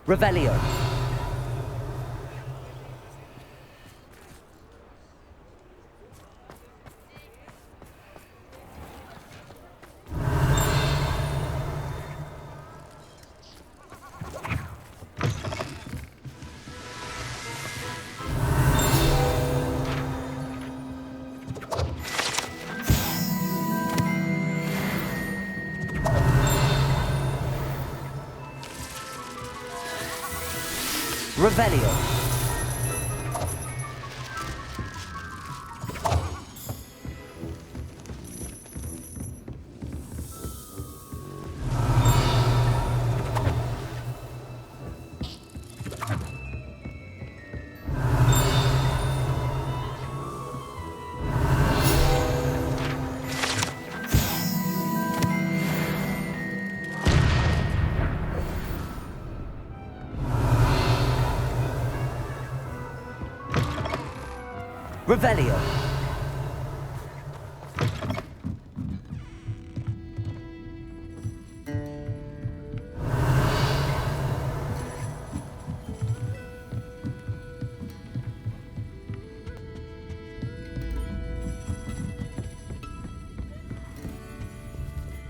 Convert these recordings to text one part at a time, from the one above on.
Revelio. Revelio. Revelio.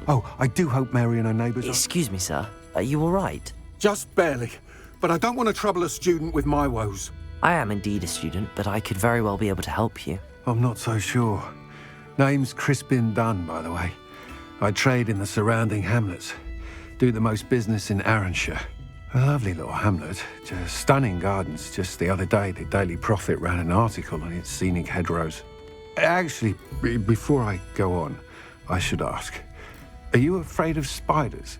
Oh, I do hope Mary and her neighbours Excuse me, sir. Are you all right? Just barely. But I don't want to trouble a student with my woes. I am indeed a student, but I could very well be able to help you. I'm not so sure. Name's Crispin Dunn, by the way. I trade in the surrounding hamlets. Do the most business in Arranshire. A lovely little hamlet. Just stunning gardens. Just the other day, the Daily Prophet ran an article on its scenic hedgerows. Actually, before I go on, I should ask, are you afraid of spiders?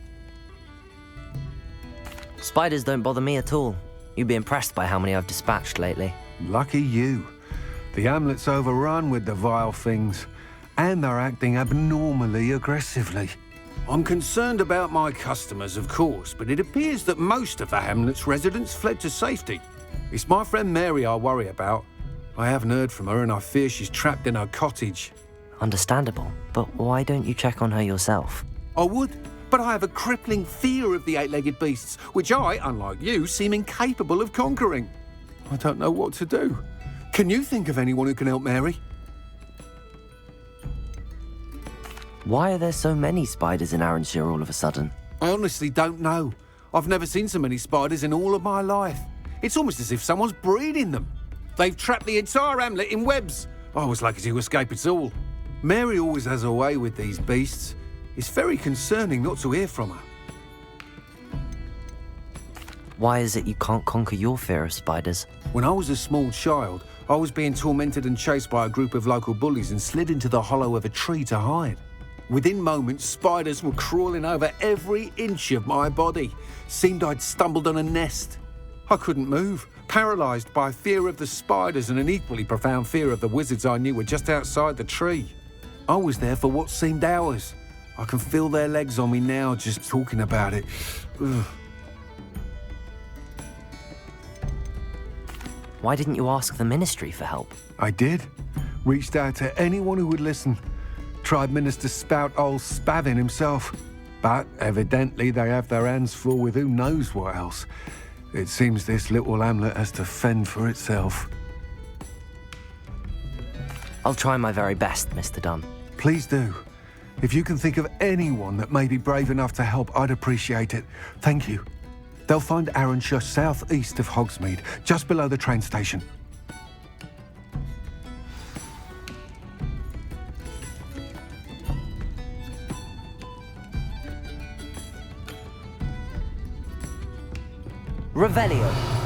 Spiders don't bother me at all. You'd be impressed by how many I've dispatched lately. Lucky you. The hamlet's overrun with the vile things, and they're acting abnormally aggressively. I'm concerned about my customers, of course, but it appears that most of the hamlet's residents fled to safety. It's my friend Mary I worry about. I haven't heard from her, and I fear she's trapped in her cottage. Understandable, but why don't you check on her yourself? I would, but I have a crippling fear of the eight-legged beasts, which I, unlike you, seem incapable of conquering. I don't know what to do. Can you think of anyone who can help Mary? Why are there so many spiders in Arranshire all of a sudden? I honestly don't know. I've never seen so many spiders in all of my life. It's almost as if someone's breeding them. They've trapped the entire hamlet in webs. I was lucky to escape it all. Mary always has a way with these beasts. It's very concerning not to hear from her. Why is it you can't conquer your fear of spiders? When I was a small child, I was being tormented and chased by a group of local bullies and slid into the hollow of a tree to hide. Within moments, spiders were crawling over every inch of my body. Seemed I'd stumbled on a nest. I couldn't move, paralysed by fear of the spiders and an equally profound fear of the wizards I knew were just outside the tree. I was there for what seemed hours. I can feel their legs on me now just talking about it. Ugh. Why didn't you ask the ministry for help? I did. Reached out to anyone who would listen. Tried Minister Spout old Spavin himself. But evidently they have their hands full with who knows what else. It seems this little hamlet has to fend for itself. I'll try my very best, Mr. Dunn. Please do. If you can think of anyone that may be brave enough to help, I'd appreciate it. Thank you. They'll find Arranshire southeast of Hogsmeade, just below the train station. Revelio.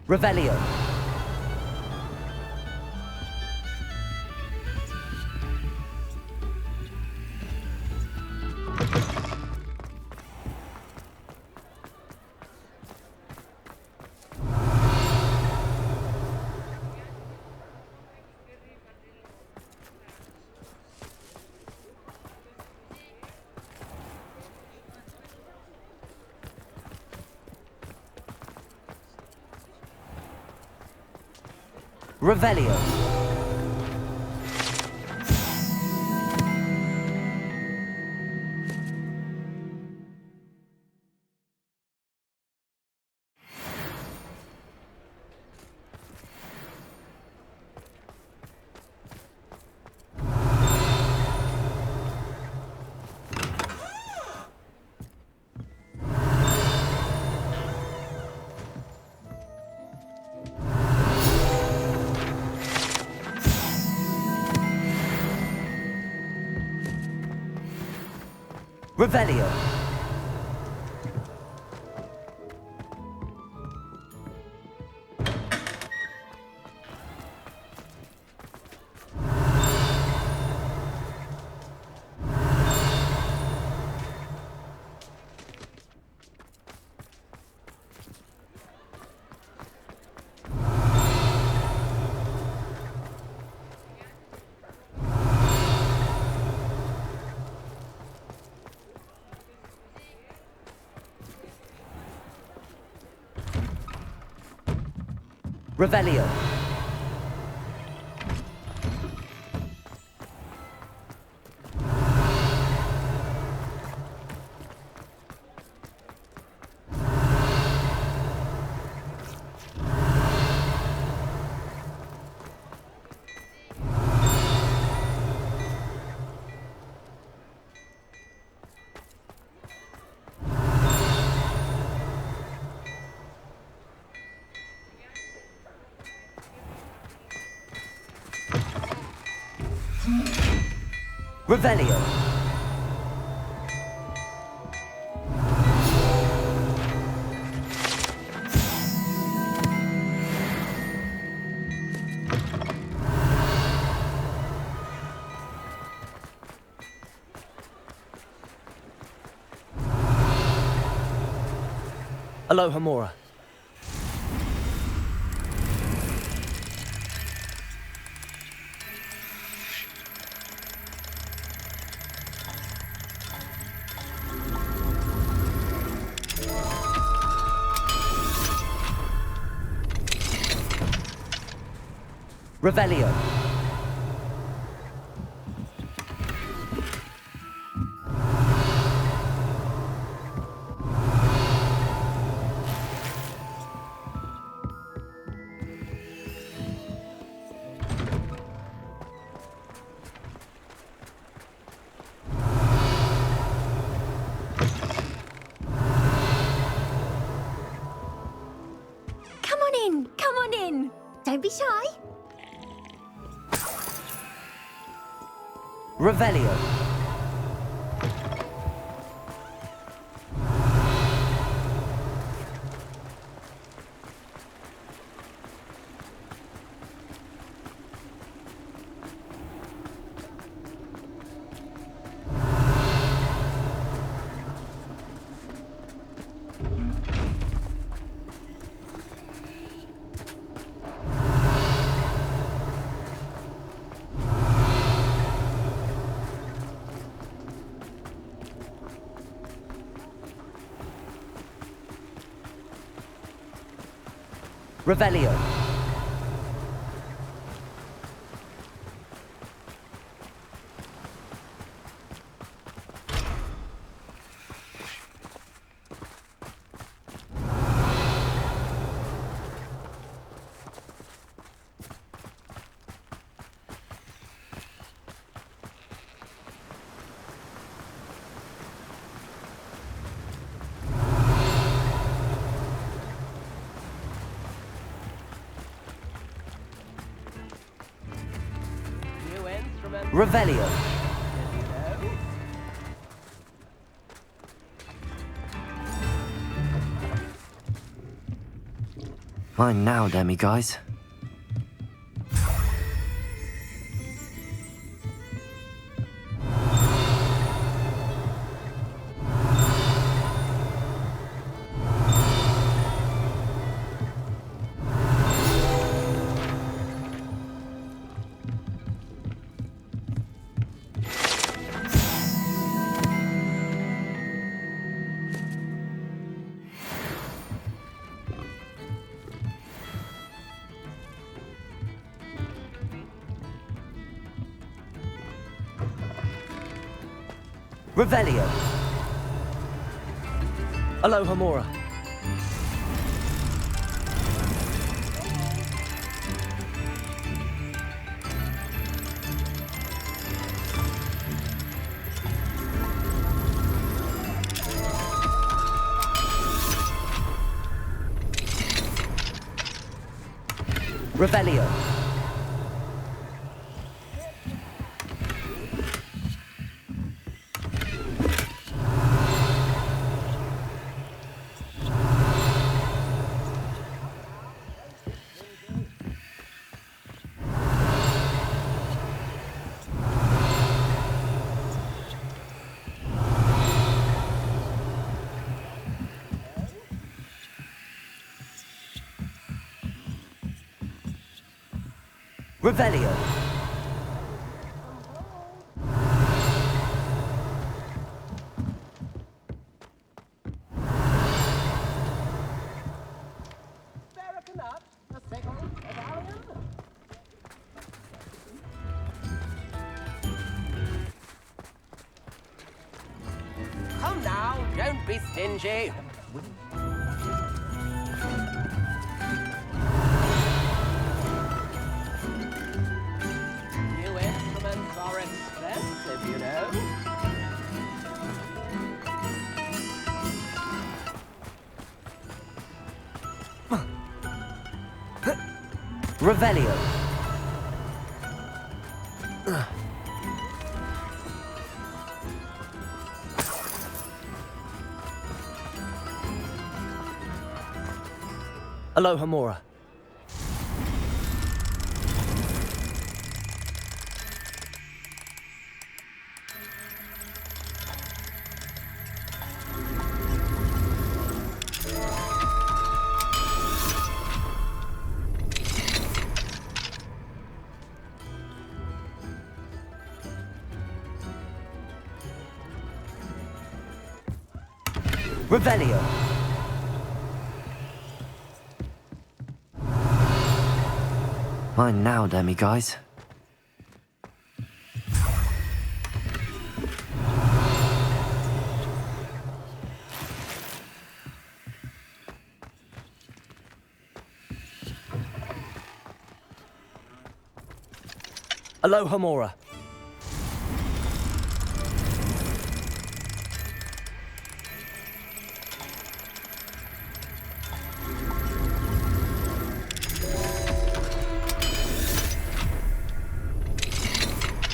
Revelio. Revelio. Revelio. Revelio. Revelio. Aloha Mora. Revelio. Come on in, come on in. Don't be shy. Revelio. Revelio. Revelio. Mine now, Demi, guys. Revelio. Aloha Mora. Revelio. Revelio. Come now, don't be stingy. New instruments are expensive, you know. Revelio. Aloha Mora. Revelio. Mine now, Demi, guys. Aloha Mora.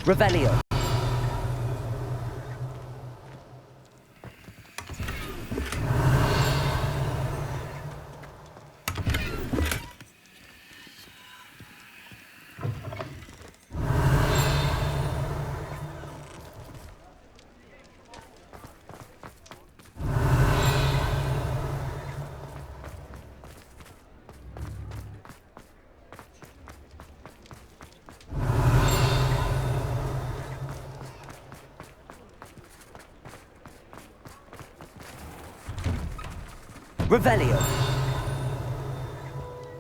Revelio. Revelio.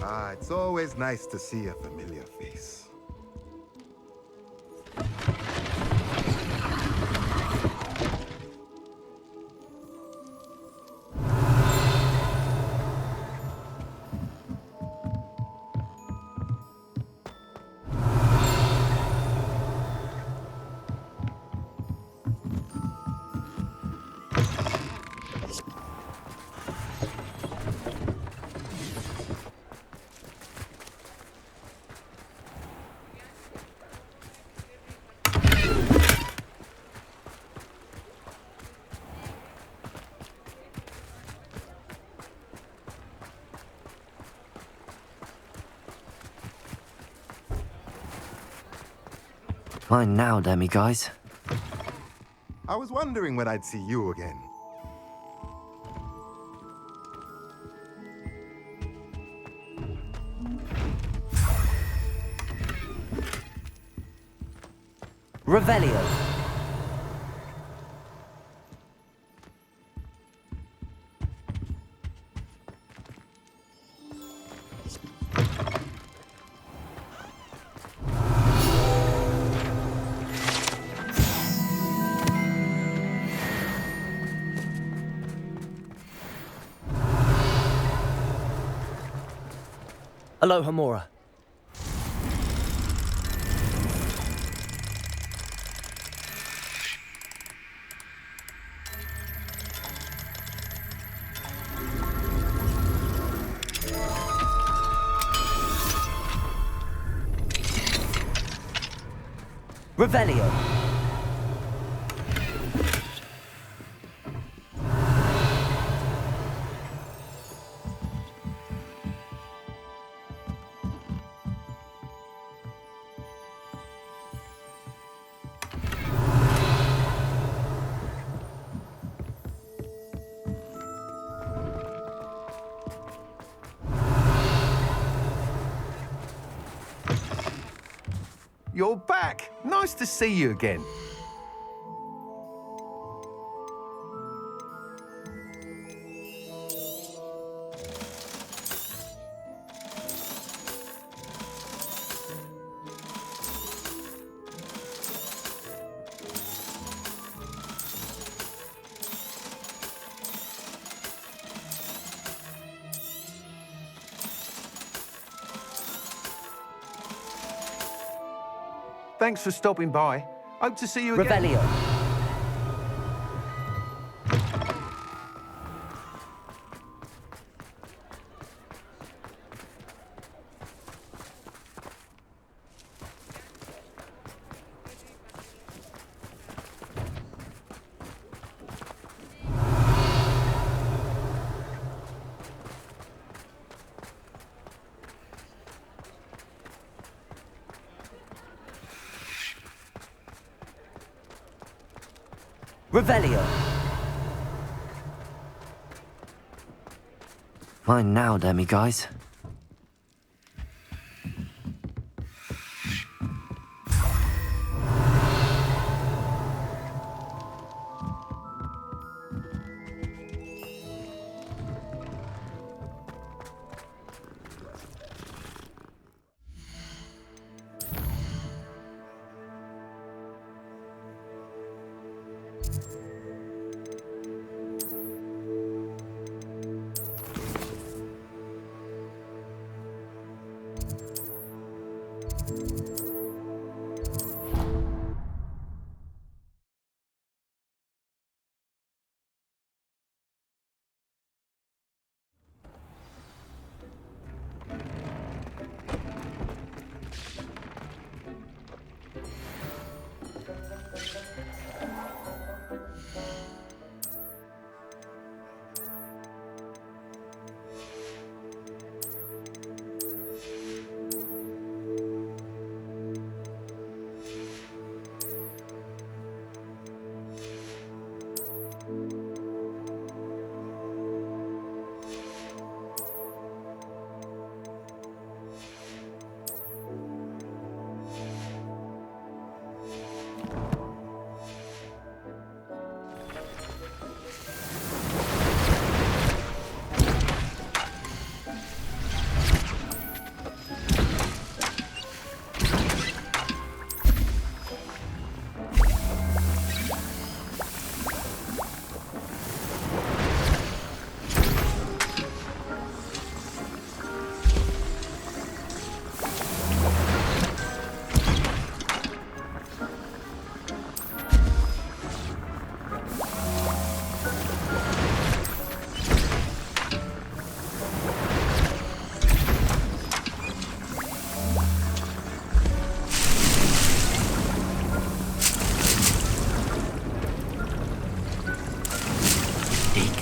Ah, it's always nice to see a familiar face. Fine now, demi-guys. I was wondering when I'd see you again. Revelio. Aloha Mora. Revelio. You're back. Nice to see you again. Thanks for stopping by. Hope to see you again. Revelio. Revelio. Fine now, demi-guys.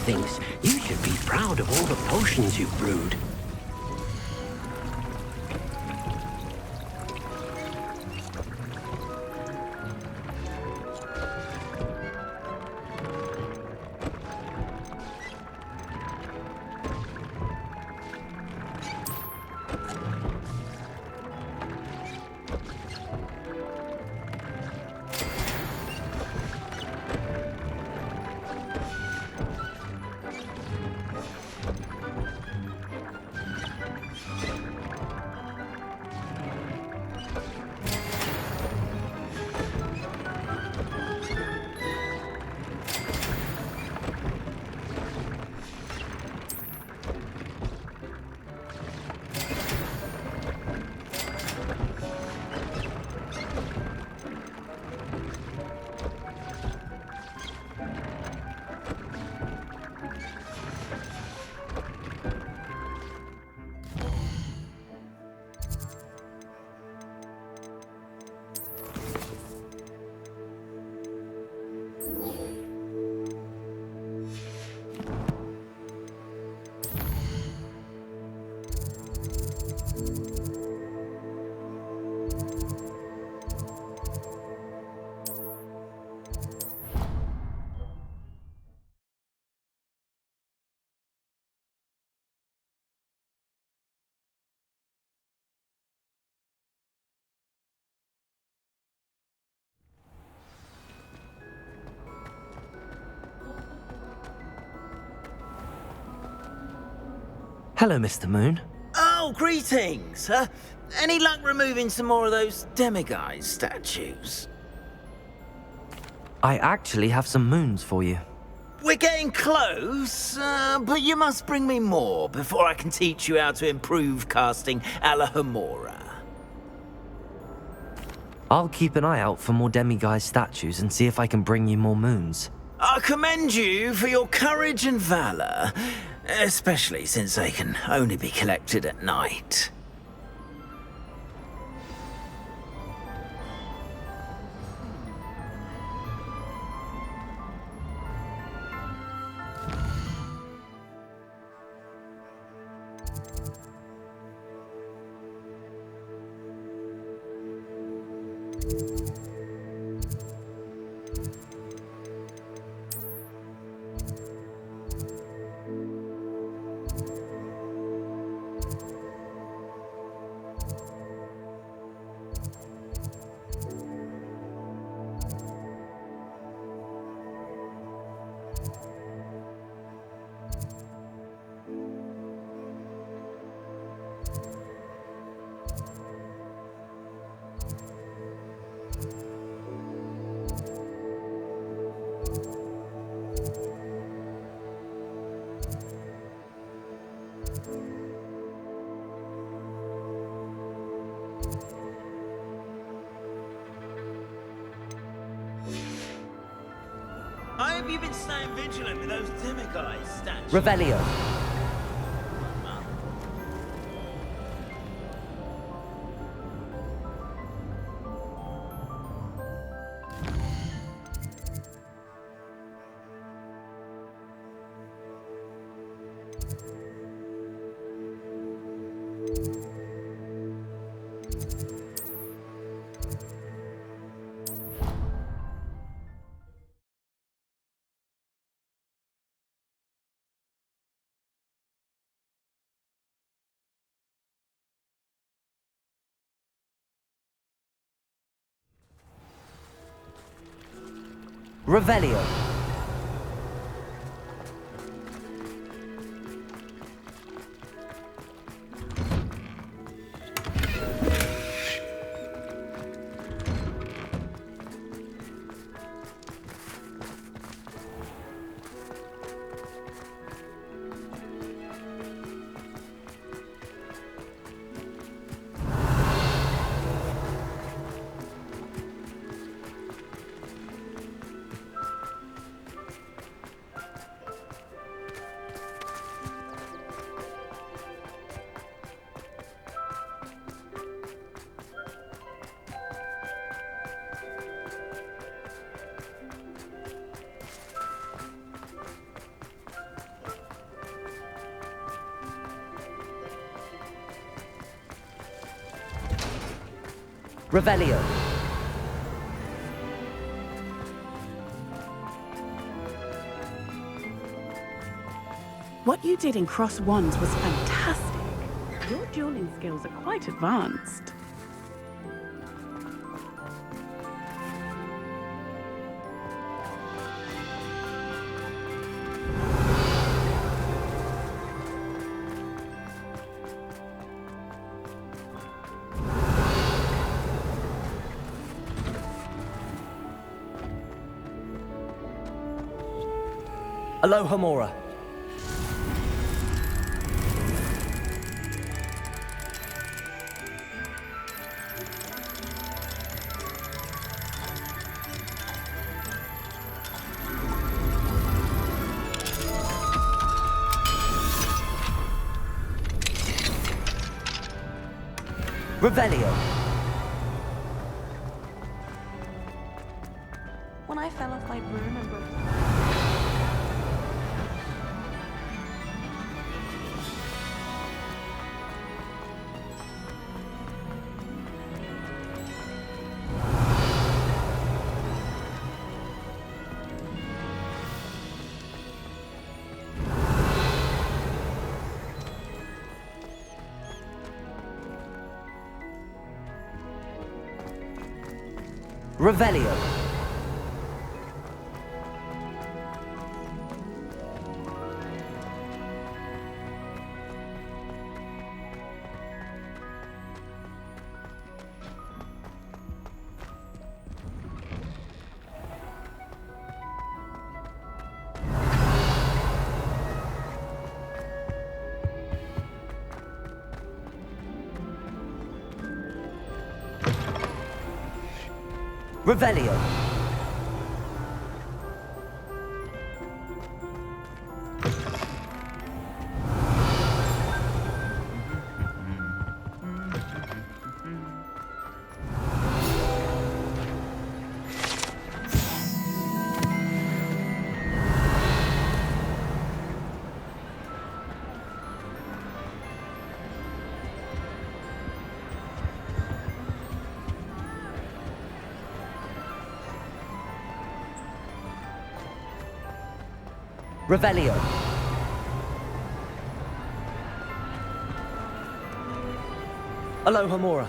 Thinks you should be proud of all the potions you've brewed. Hello, Mr. Moon. Oh, greetings! Any luck removing some more of those demiguise statues? I actually have some moons for you. We're getting close, but you must bring me more before I can teach you how to improve casting a la Homora. I'll keep an eye out for more demiguise statues and see if I can bring you more moons. I commend you for your courage and valour, especially since they can only be collected at night. I hope you've been staying vigilant with those demiguise statues. Revelio. Revelio. Revelio. What you did in Cross Wands was fantastic. Your dueling skills are quite advanced. Hello, Homora. Revelio. When I fell off my broom and broke... Revelio. Revelio. Revelio. Aloha Mora.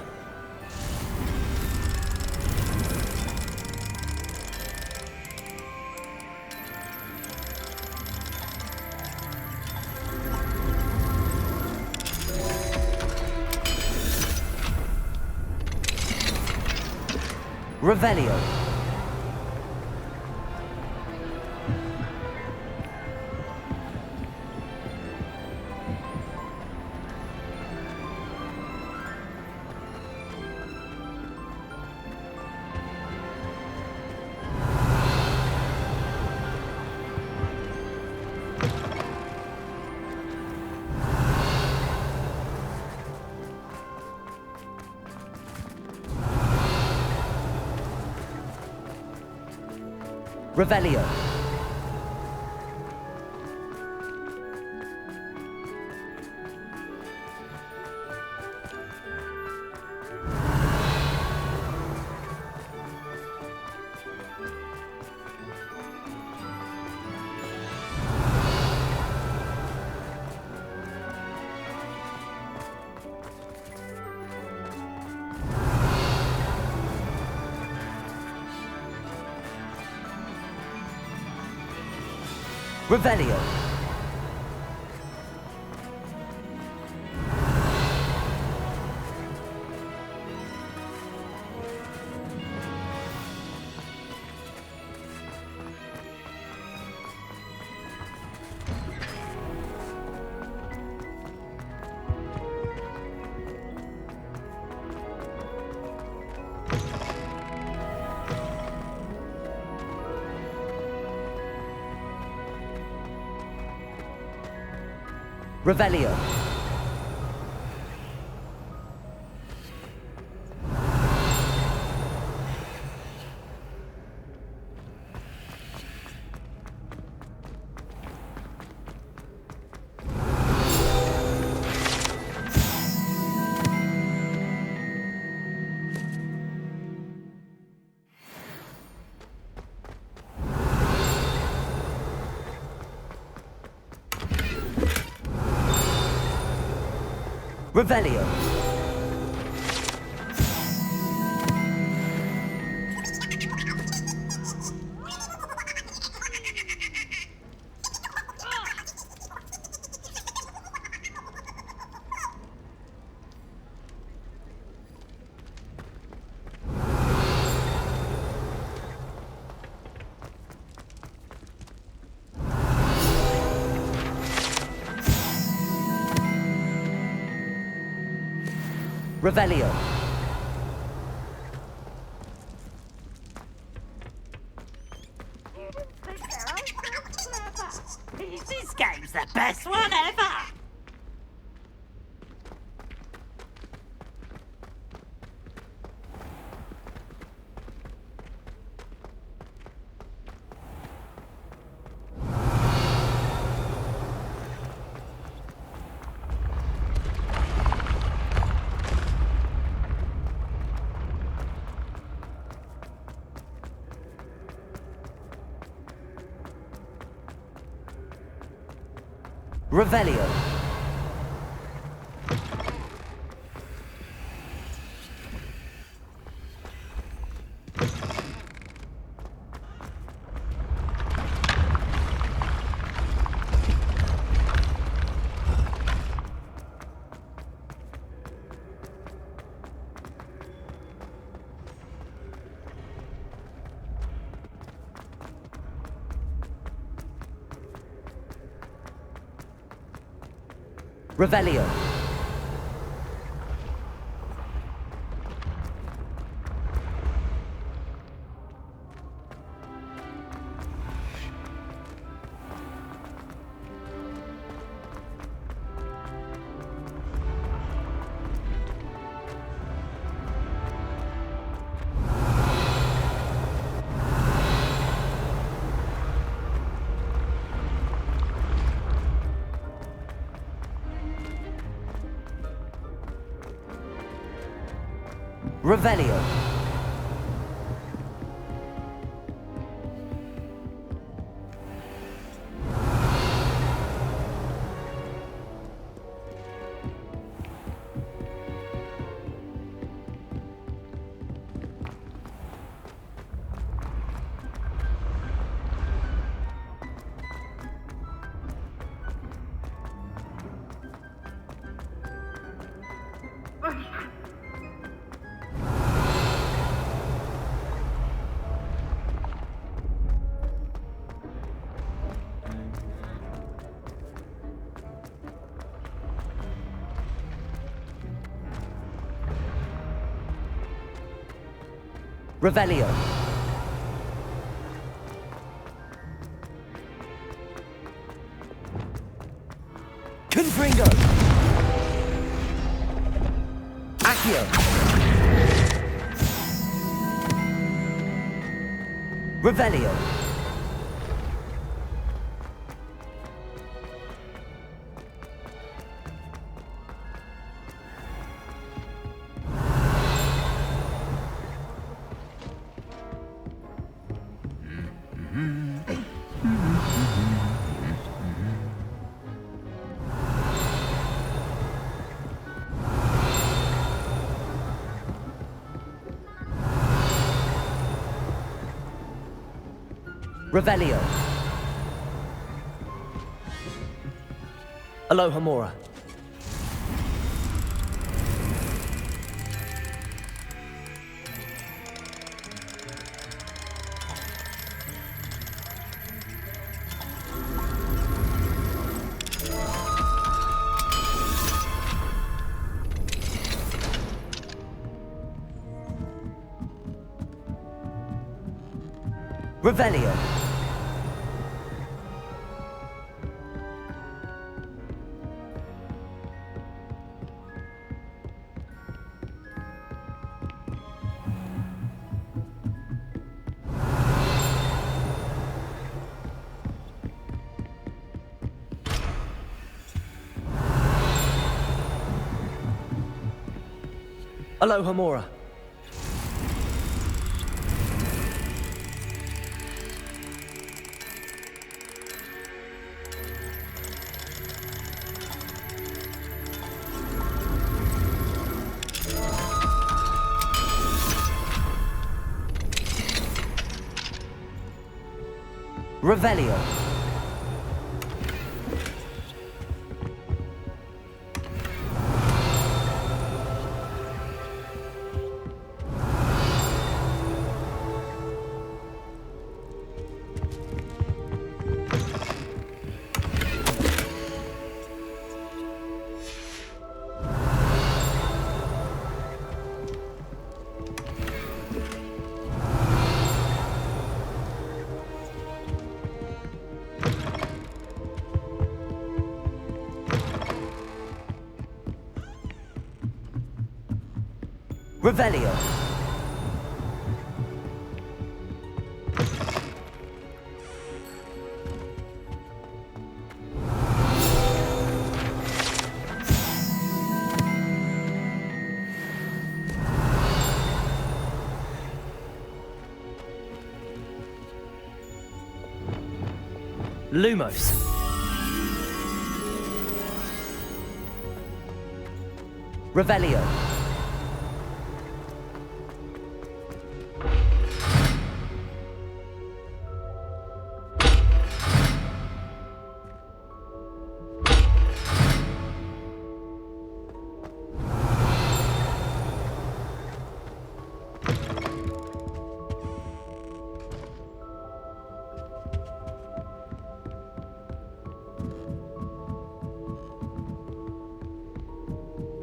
Revelio. Revelio. Revelio. Revelio. Revelio. Revelio. This game's the best one ever! Revelio. Revelio. Revelio. Revelio. Confringo. Accio. Revelio. Revelio. Aloha Mora. Revelio. Aloha Mora. Revelio. Revelio. Lumos. Revelio.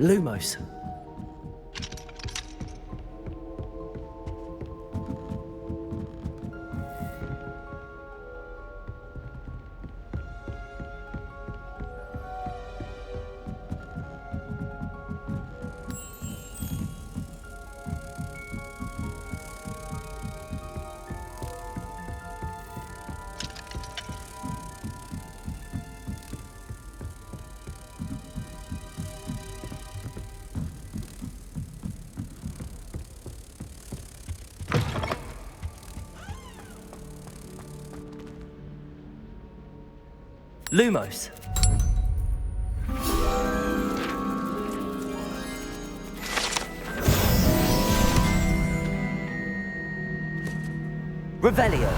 Lumos. Lumos. Revelio.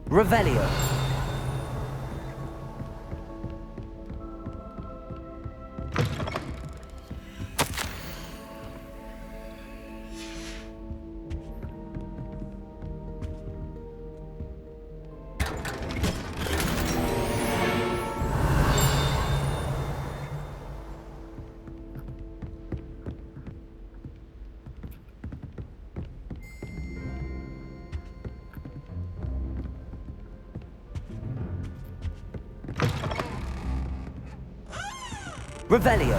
Revelio. Revelio.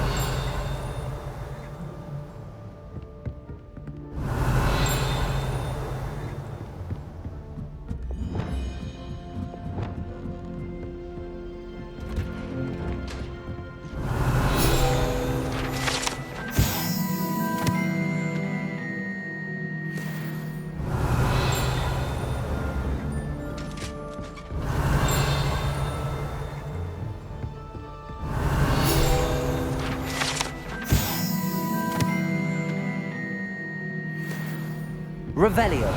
Revelio.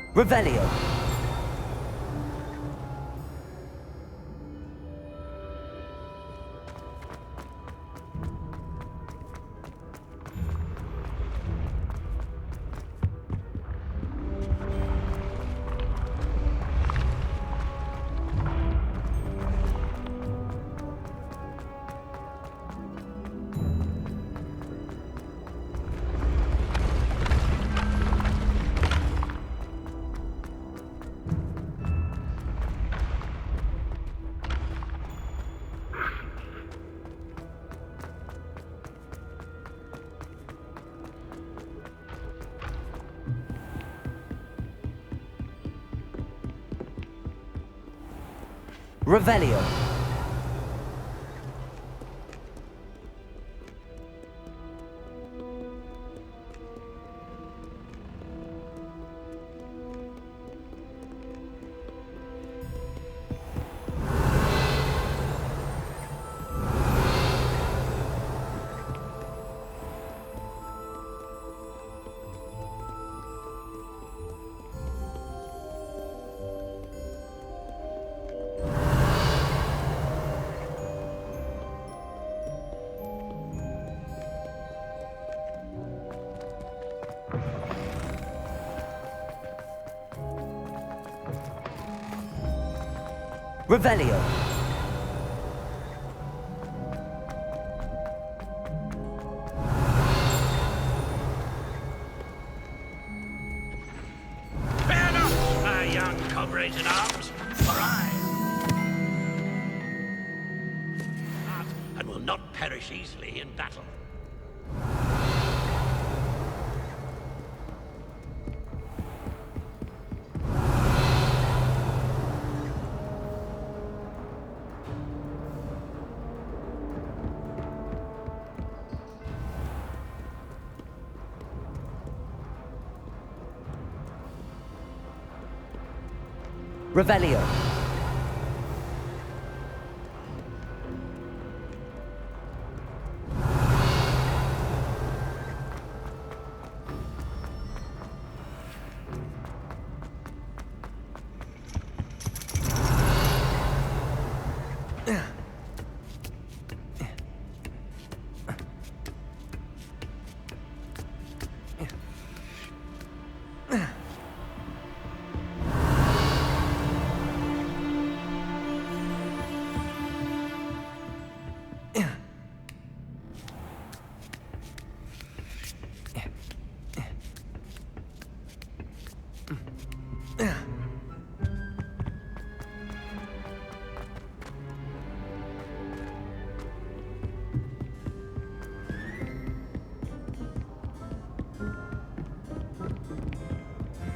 Revelio. Revelio. Revelio. perish easily in battle. Revelio.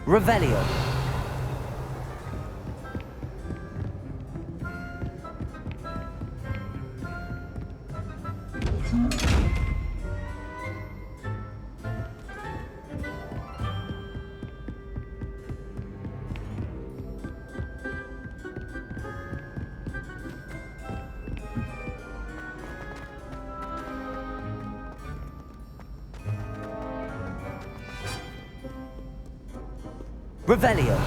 Revelio. Revelio.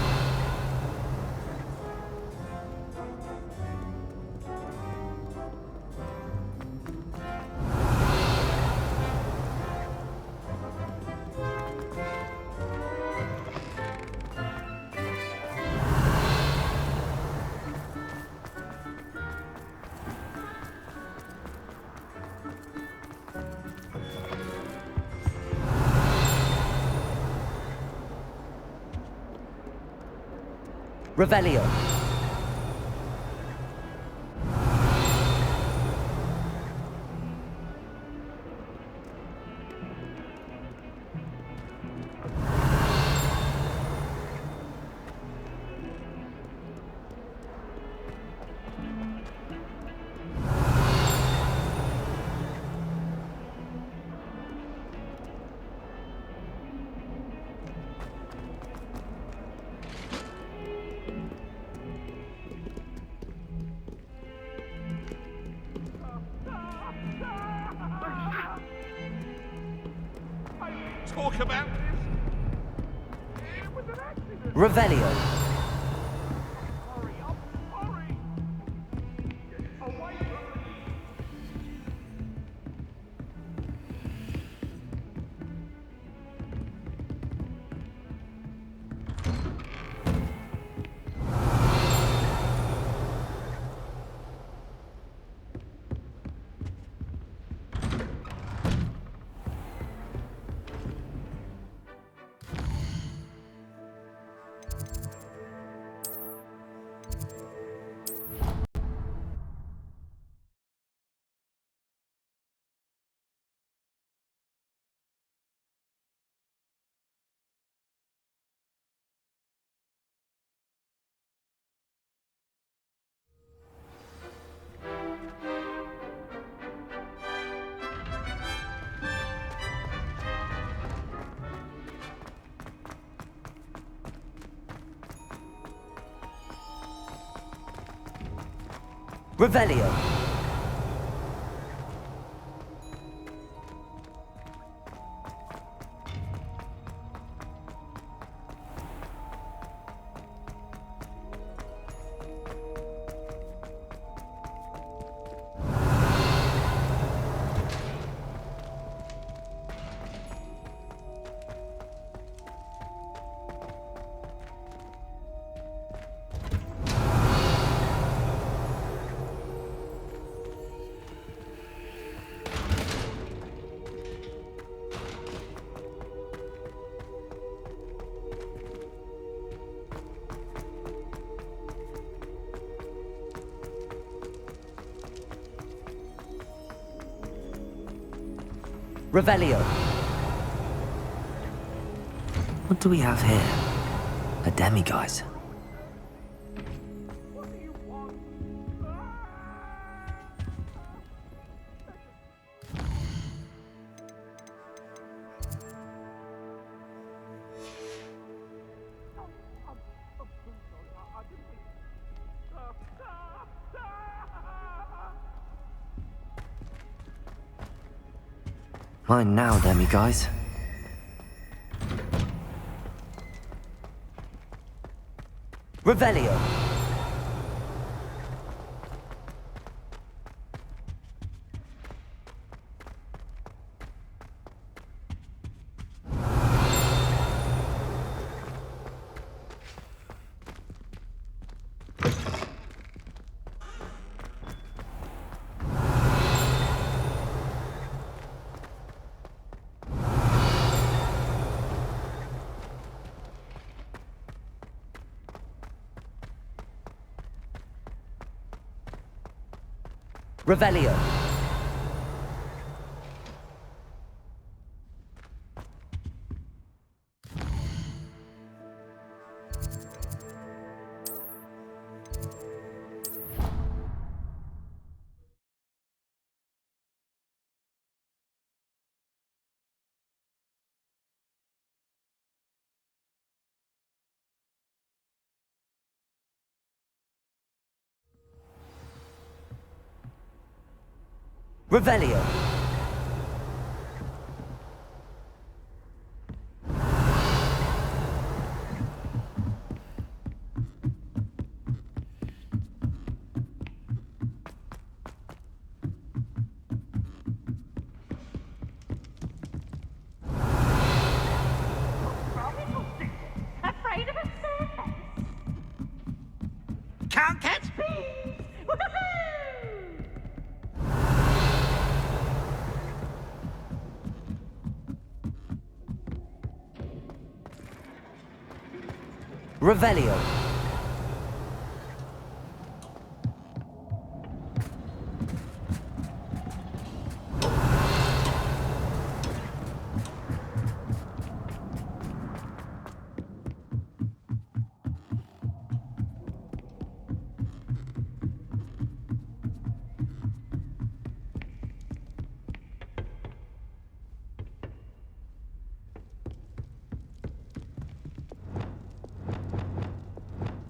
Revelio. Talk about this. It was an accident. Revelio. Hurry up, hurry. Away from me. Revelio. Revelio. What do we have here? A demiguise. Mine now, demiguise. Revelio. Revelio. Revelio. Afraid of a surface? Can't catch me! Revelio.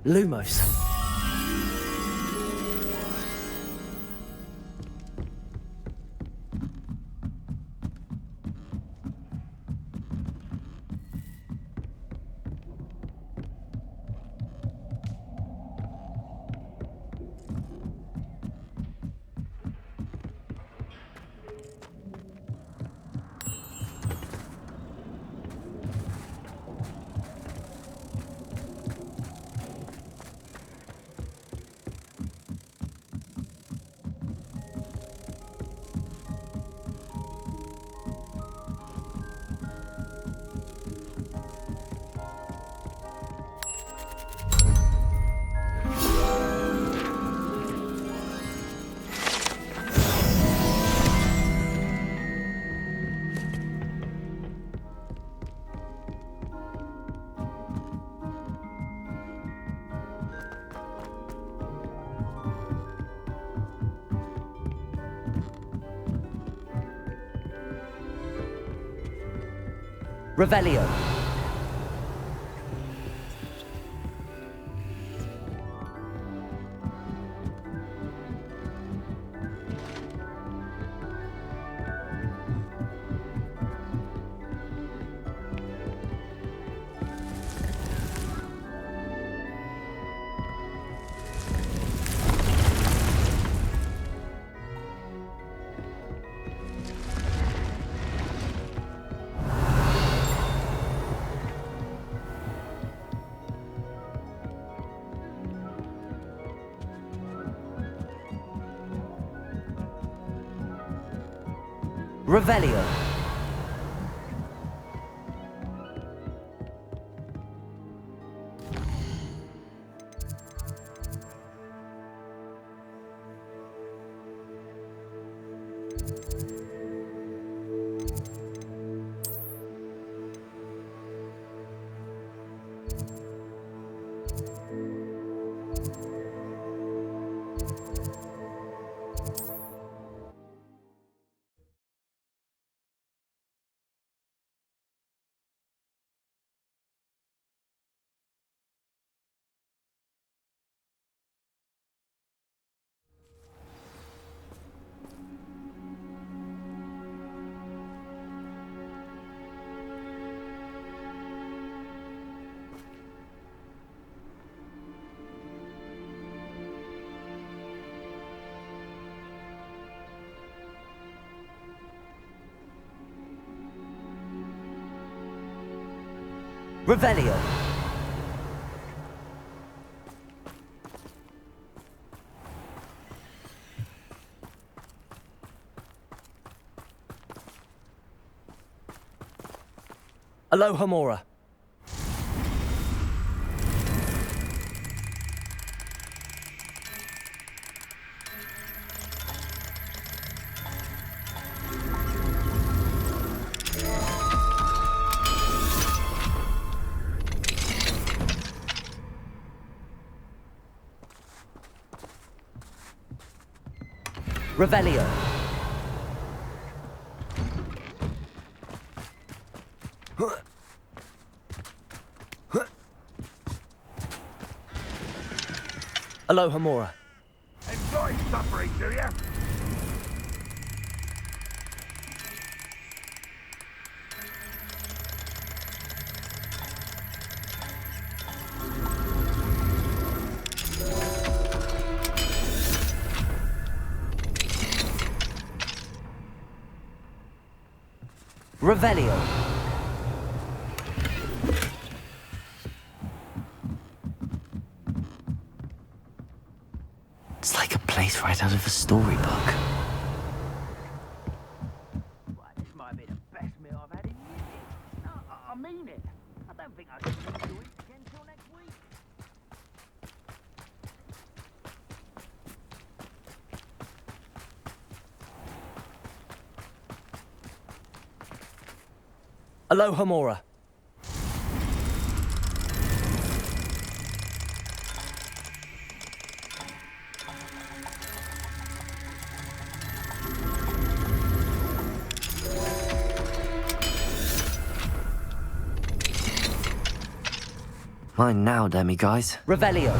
Lumos. Revelio. Revelio. Revelio. Alohomora. Revelio. Alohomora. Enjoy suffering, do you? Revelio. It's like a place right out of a storybook. Well, this might be the best meal I've had in years. No, I mean it. I don't think I can do it again till next week. Alohomora. Mine now, demiguise. Revelio.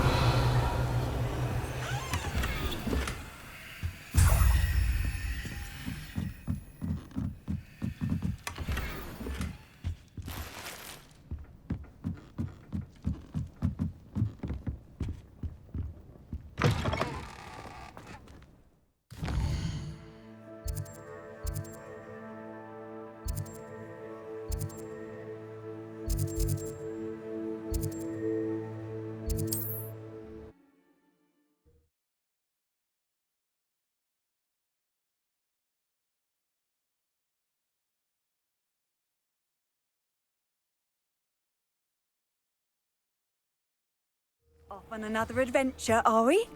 Off on another adventure, are we?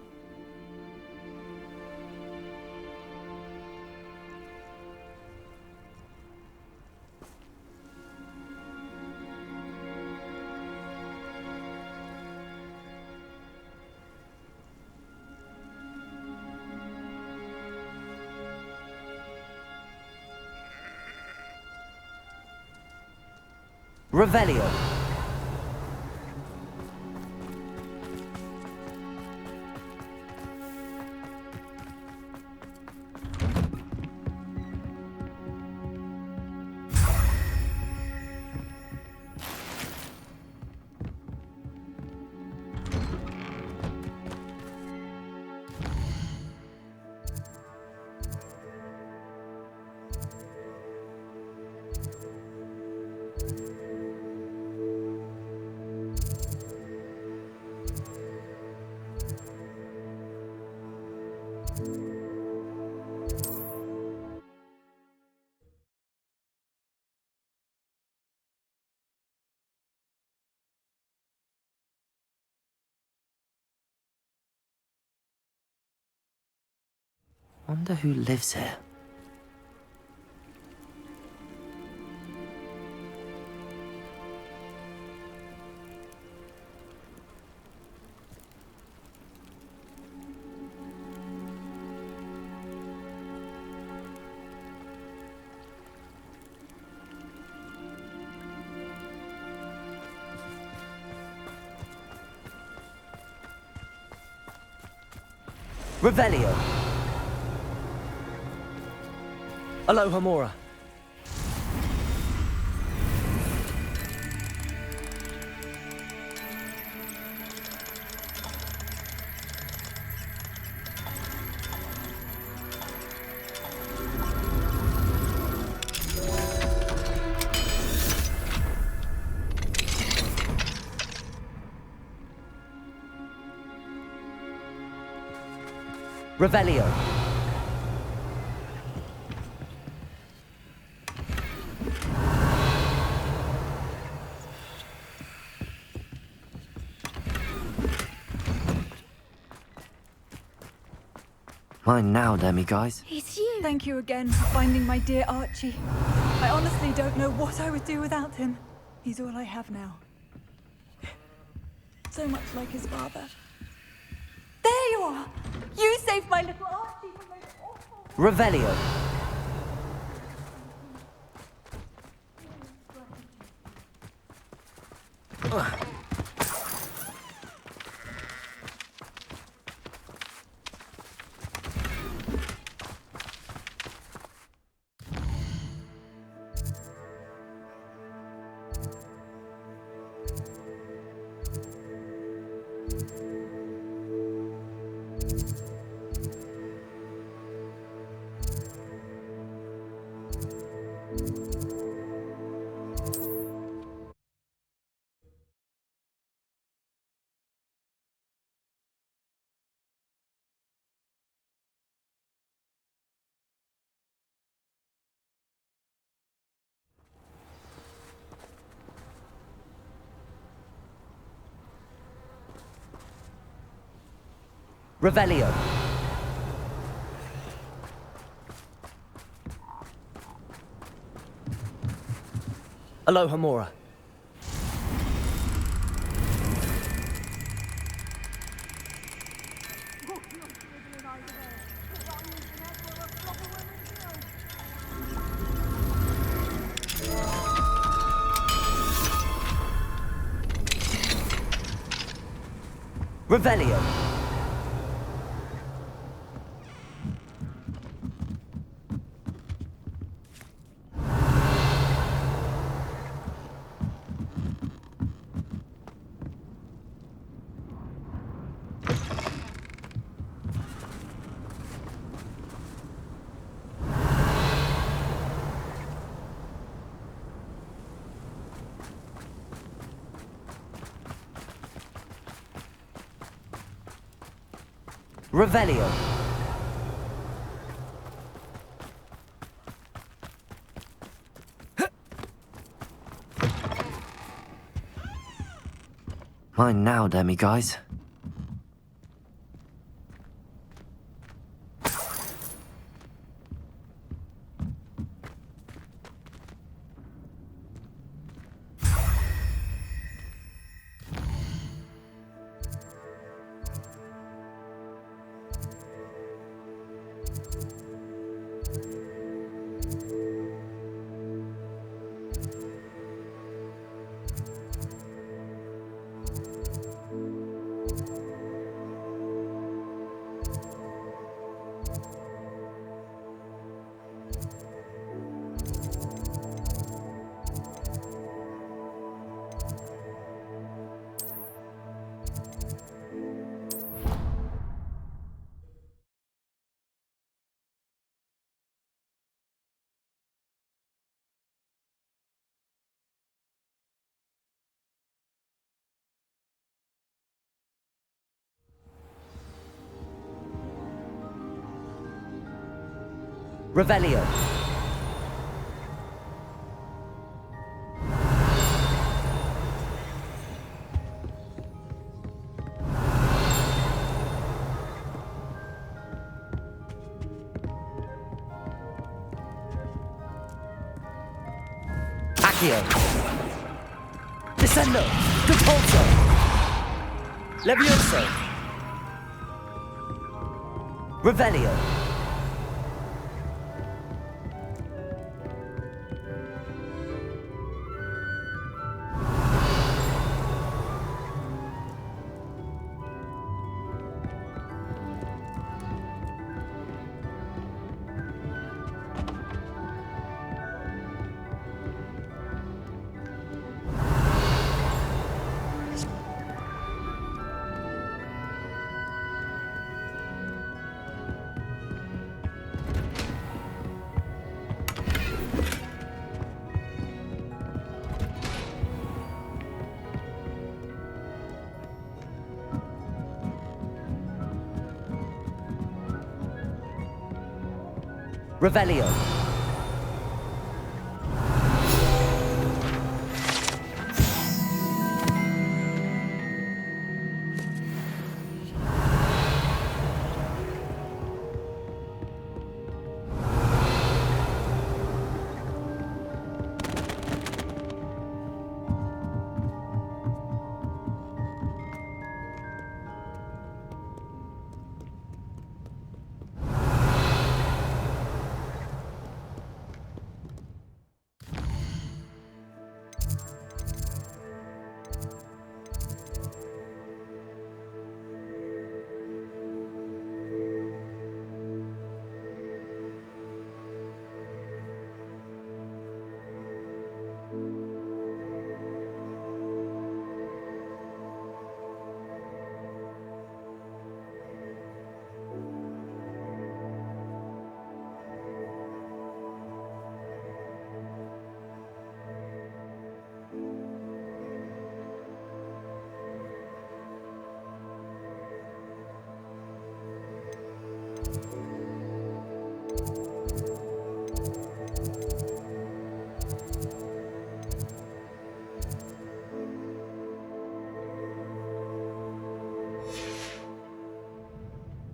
Revelio. Wonder who lives here. Revelio. Alohomora. Revelio. Mine now, Demiguise. It's you. Thank you again for finding my dear Archie. I honestly don't know what I would do without him. He's all I have now. So much like his father. There you are! You saved my little Archie from those awful... Revelio. Revelio. Aloha Mora. Revelio. Revelio. Mine now, Demiguise. Revelio. Accio. Descendo. Repulso. Levioso. Revelio. Revelio.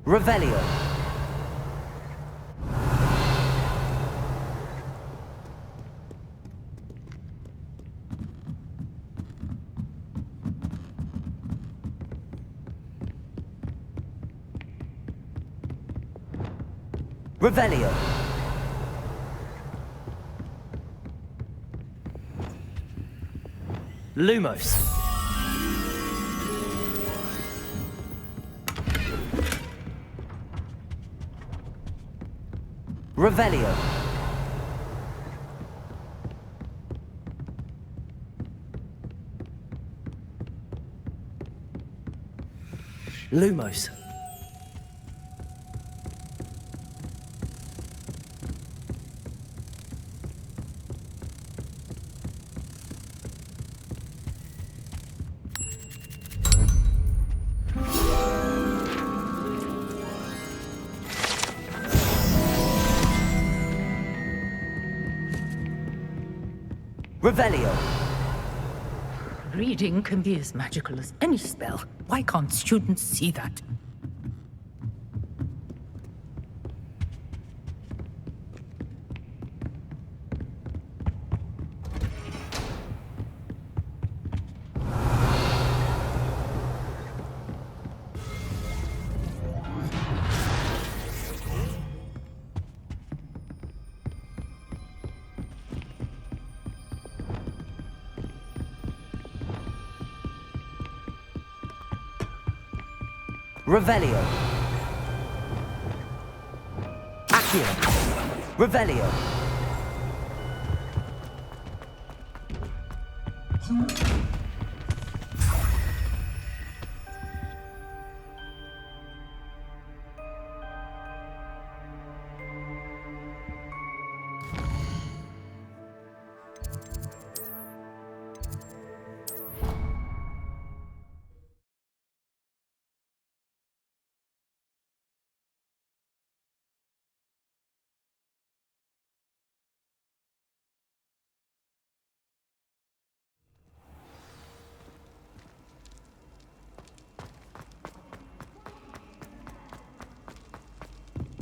Revelio. Revelio. Lumos. Revelio. Lumos. Revelio. Reading can be as magical as any spell. Why can't students see that? Revelio. Accio. Revelio.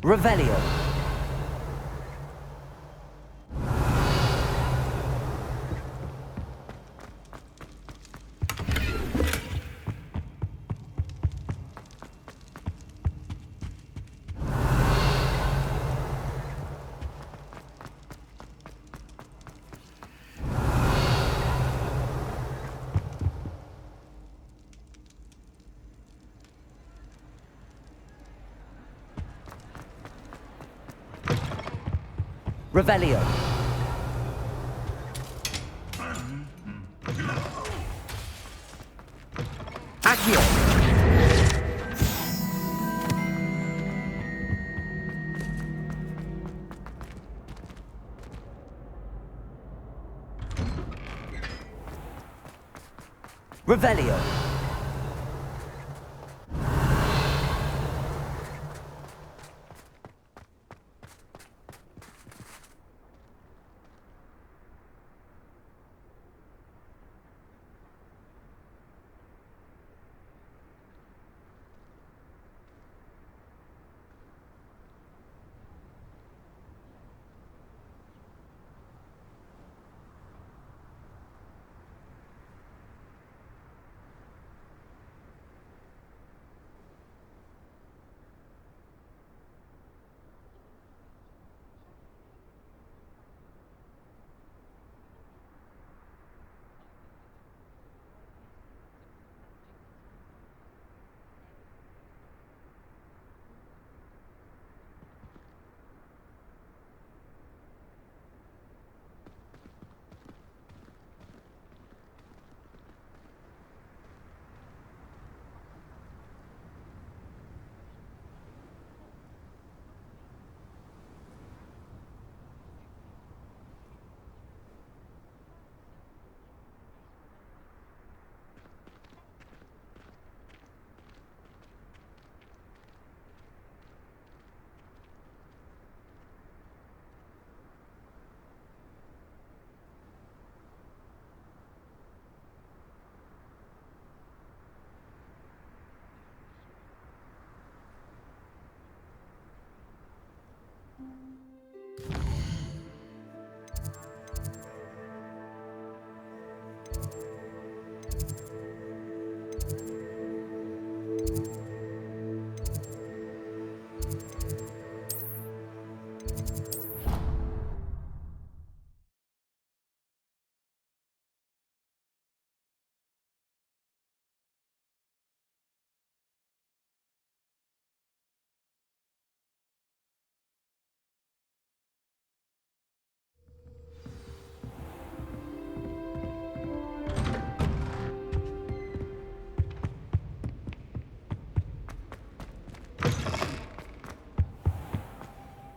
Revelio. Revelio. Accio. Revelio.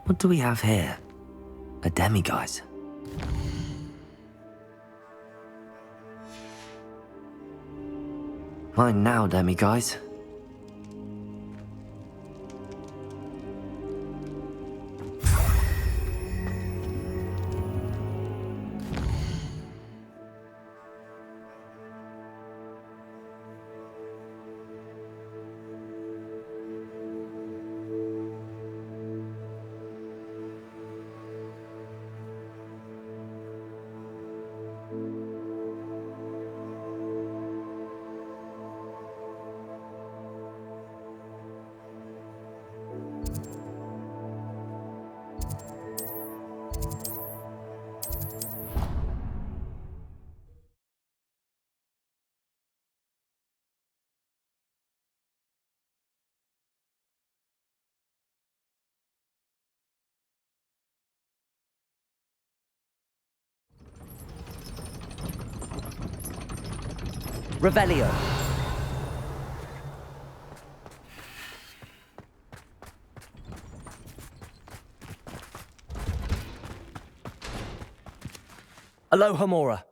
What do we have here? A demiguise. Fine now, demiguise. Revelio. Alohomora.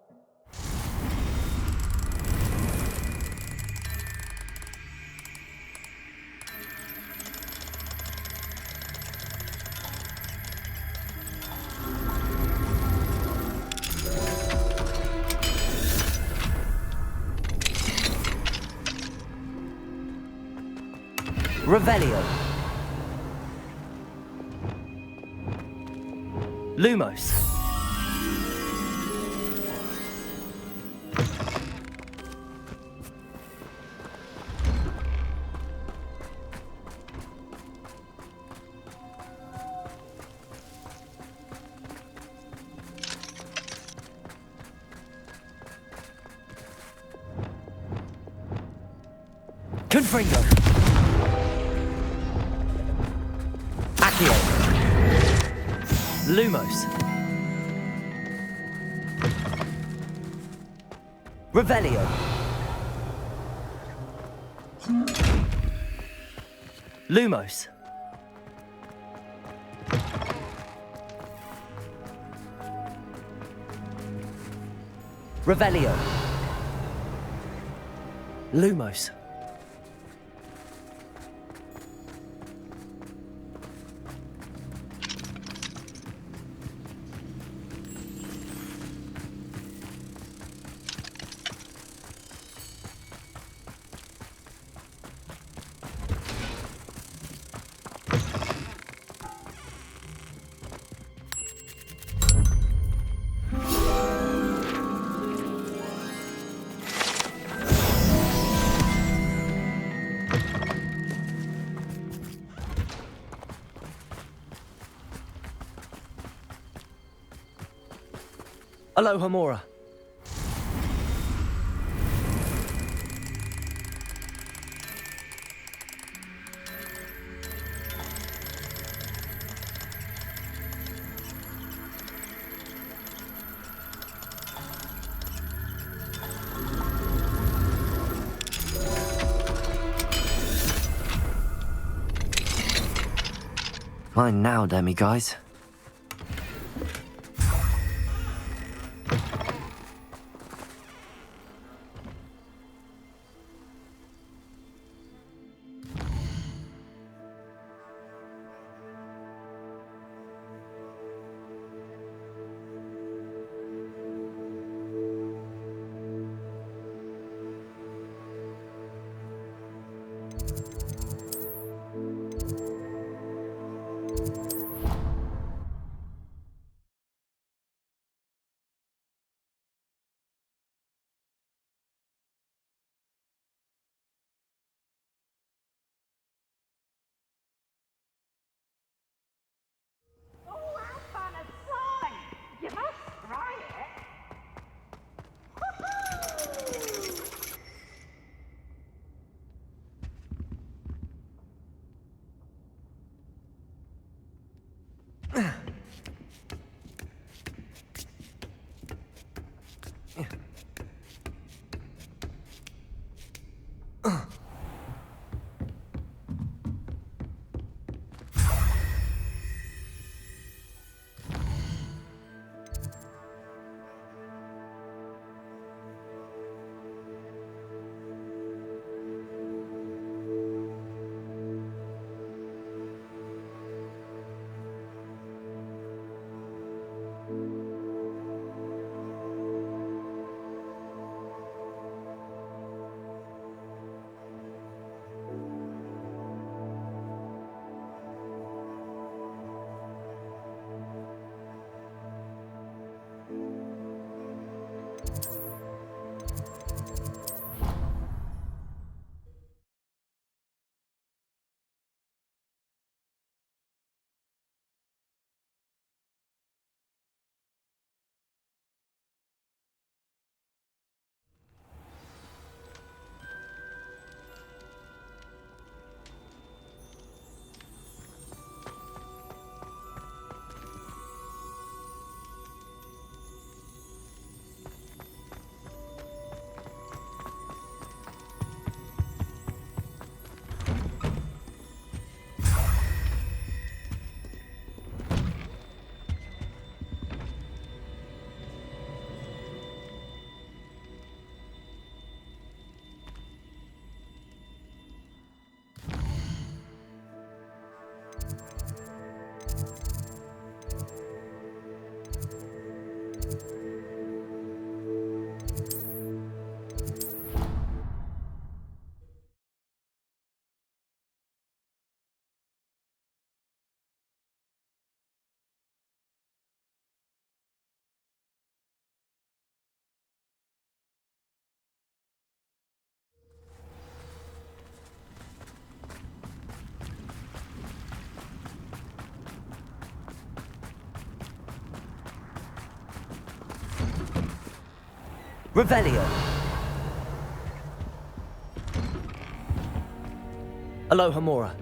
Revelio. Lumos. Confringo. Accio. Lumos. Revelio. Lumos. Revelio. Lumos. Alohomora. Fine now, demiguise. Revelio. Alohomora.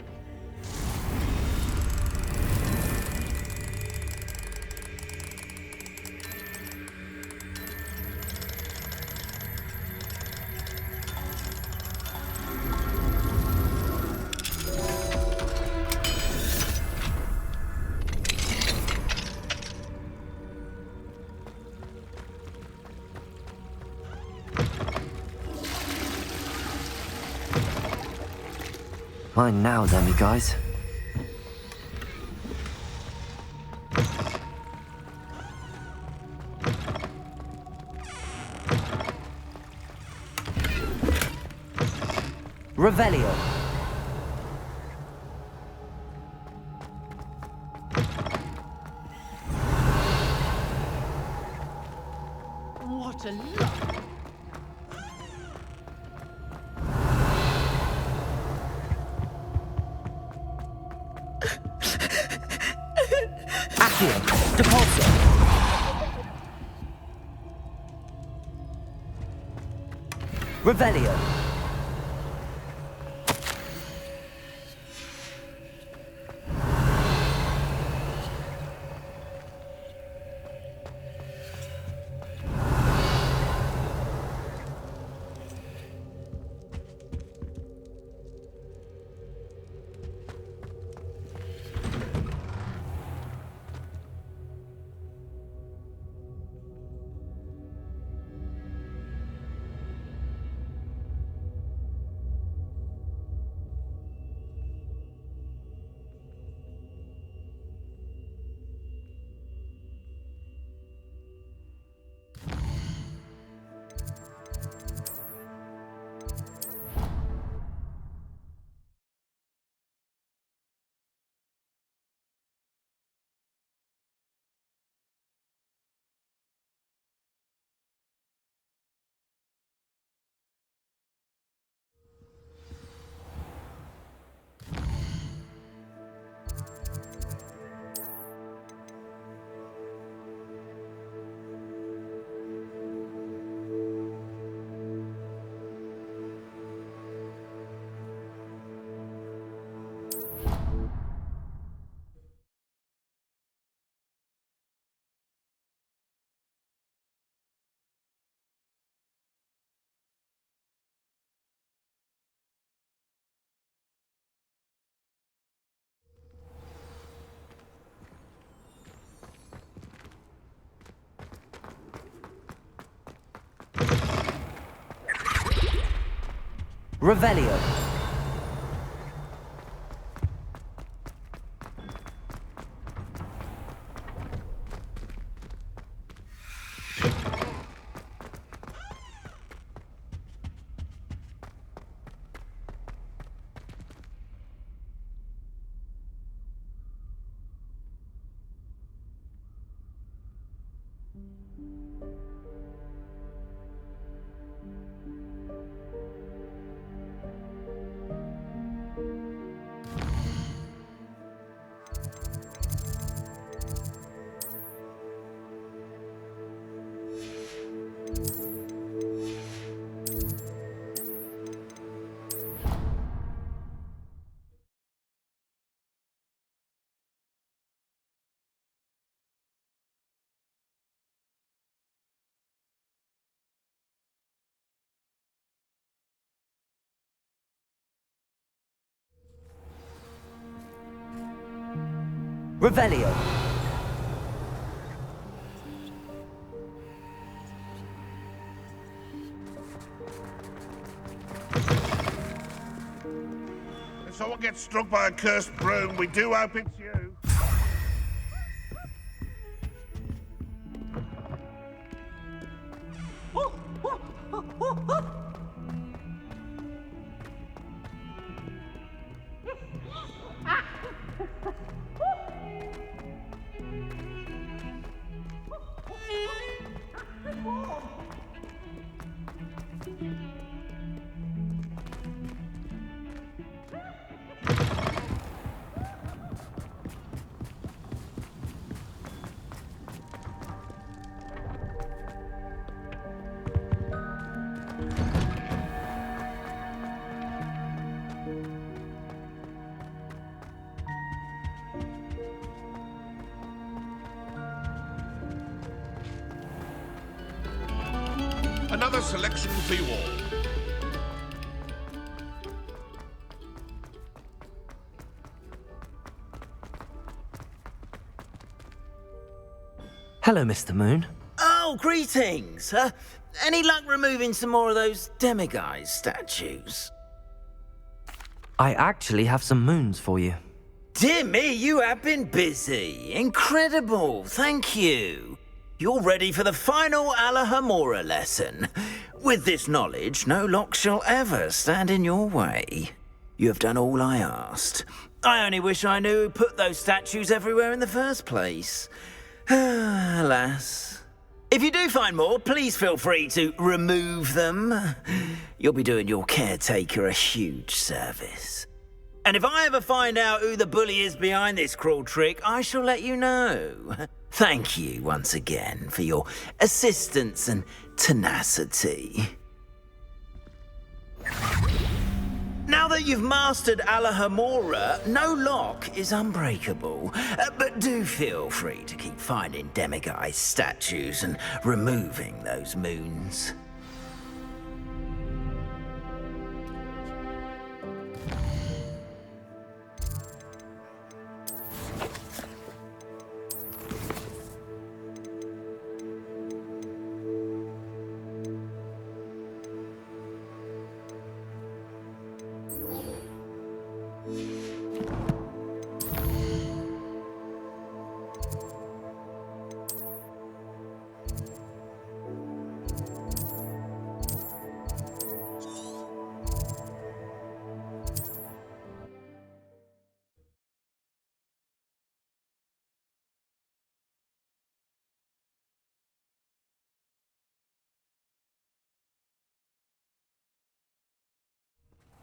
Fine now, then, guys. Revelio. What a luck! Accio. Depulso. Revelio. Revelio. Revelio. If someone gets struck by a cursed broom, we do hope it's you. Another selection for you all. Hello, Mr. Moon. Oh, greetings. Any luck removing some more of those demiguise statues? I actually have some moons for you. Dear me, you have been busy. Incredible, thank you. You're ready for the final Alhambra lesson. With this knowledge, no lock shall ever stand in your way. You have done all I asked. I only wish I knew who put those statues everywhere in the first place. Alas. If you do find more, please feel free to remove them. You'll be doing your caretaker a huge service. And if I ever find out who the bully is behind this cruel trick, I shall let you know. Thank you once again for your assistance and tenacity. Now that you've mastered Alhambra, no lock is unbreakable. But do feel free to keep finding demiguise statues and removing those moons.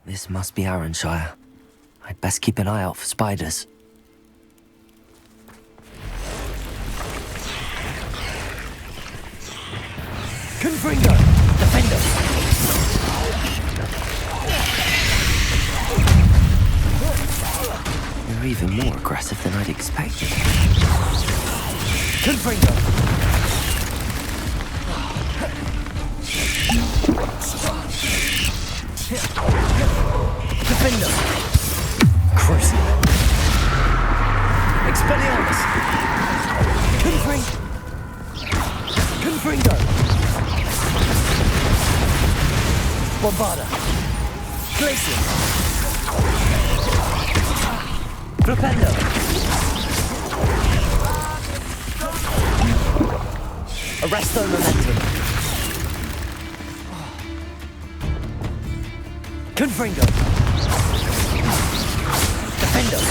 This must be Arranshire. I'd best keep an eye out for spiders. Confringo! Defender! You're even more aggressive than I'd expected. Confringo! Defender! Crucible! Expelliarmus! Confringo! Bombarda! Glacier! Flipendo! Arresto Momentum! Confringo! Defender!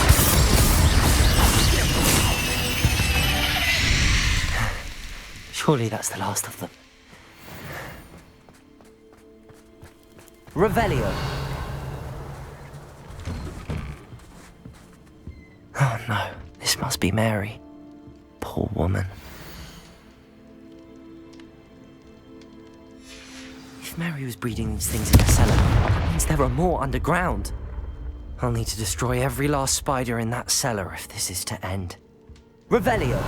Surely that's the last of them. Revelio! Oh no, this must be Mary. Poor woman. If Mary was breeding these things in a cellar, that means there are more underground. I'll need to destroy every last spider in that cellar if this is to end. Revelio!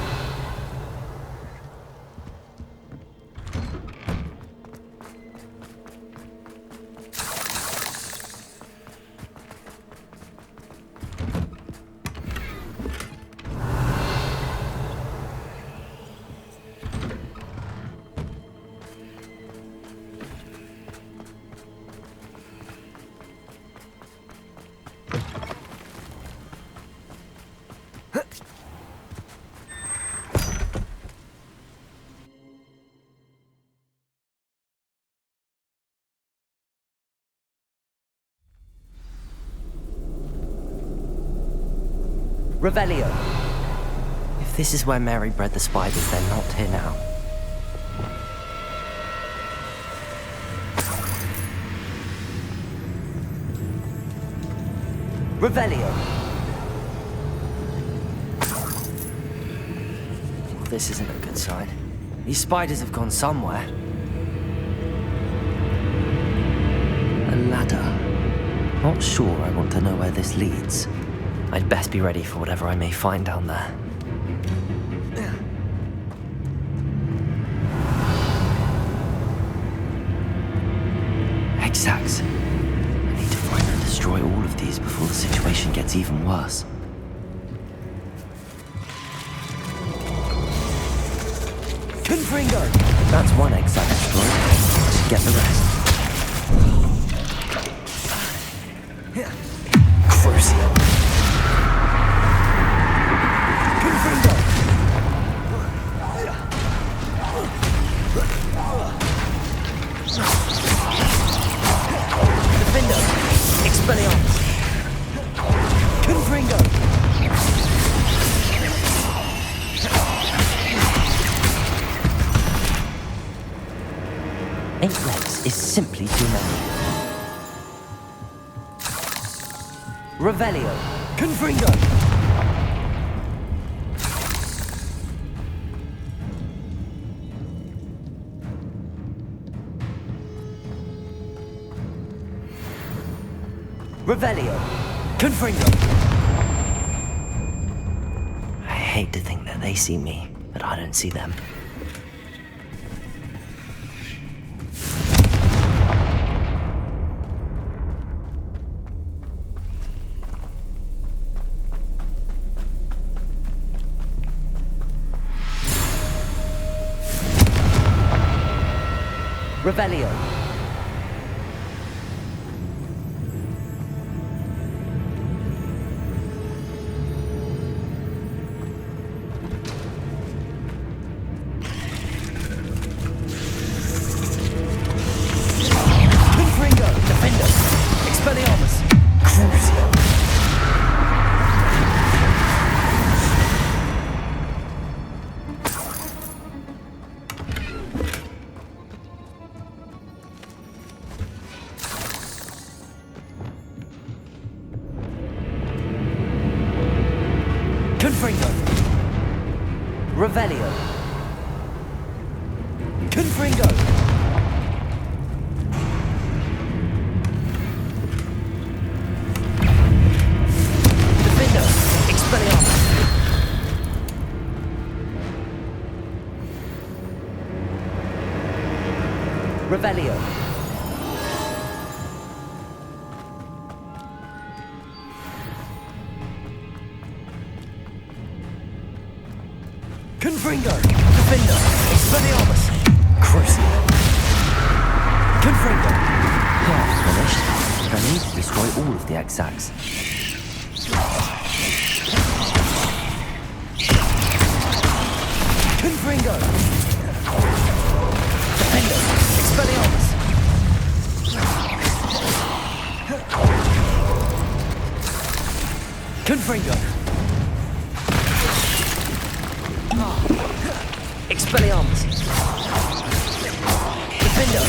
Revelio. If this is where Mary bred the spiders, they're not here now. Revelio. Well, this isn't a good sign. These spiders have gone somewhere. A ladder. Not sure I want to know where this leads. I'd best be ready for whatever I may find down there. Exacts. I need to find and destroy all of these before the situation gets even worse. Confringo! That's one exact destroyed. I should get the rest. Crucial. Confringo! Defender! Expelliarmus! Confringo! Eight legs is simply too many. Revelio. Confringo. Revelio. Confringo. I hate to think that they see me, but I don't see them. Revelio. Confringo. Defender. Expelliarmus. Crucial. Confringo. Revelio. Confringo. Defender. Expelliarmus. Revelio. Confringo! Defender! Expelliarmus! Crucial! Confringo! Half finished, but I need to destroy all of the exacts. Confringo! Defender! Expelliarmus! Confringo! Expelliarmus! Defender!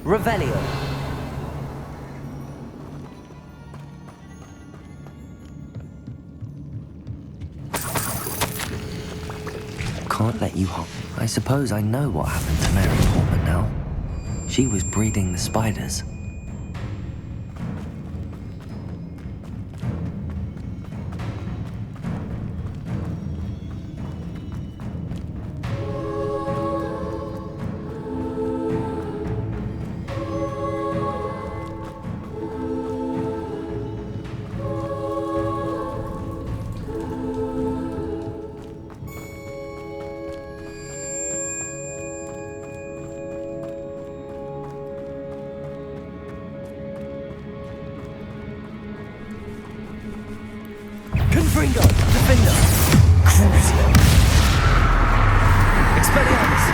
Revelio! Can't let you hop. I suppose I know what happened to Mary Portman now. She was breeding the spiders. Confringo! Defender! Crucial! Expelliarmus!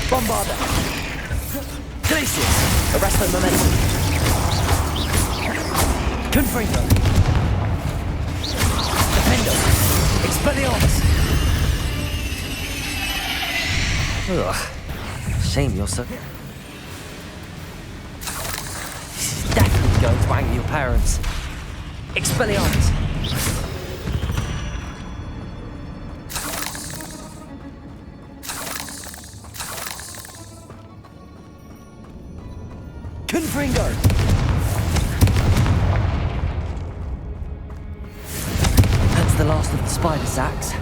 Bombarda! Glacius! Arrest the momentum! Confringo! Defender! Expelliarmus! Ugh. Shame you're so... This is definitely going to anger your parents. Expelliarmus! Confringo! That's the last of the spider sacks.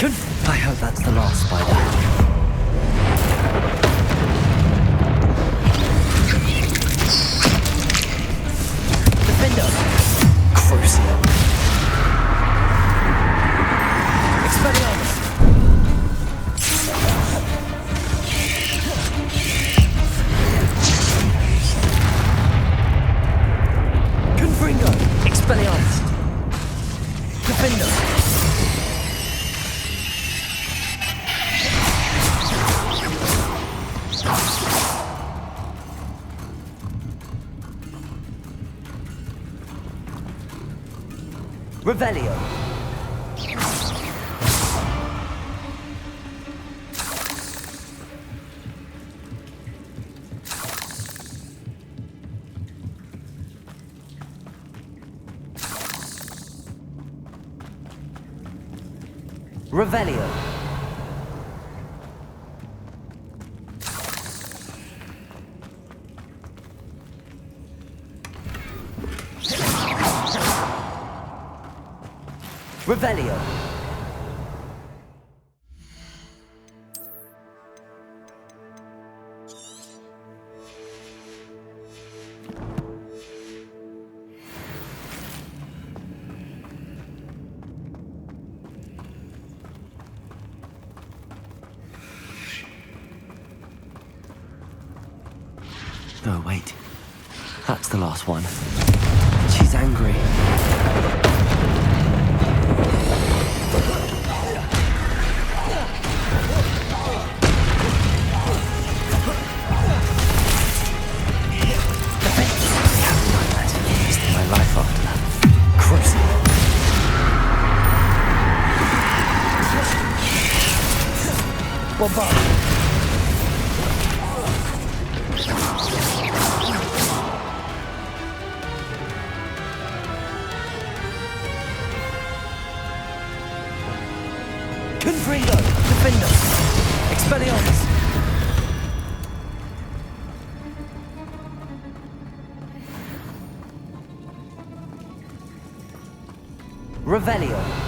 I hope that's the last spider. Defender! Crucial. Expelliarmus! Confringo! Expelliarmus! Defender! Revelio. Revelio. Revelio. Oh, wait. That's the last one. She's angry. Confringo! Defender! Expelliarmus! Revelio.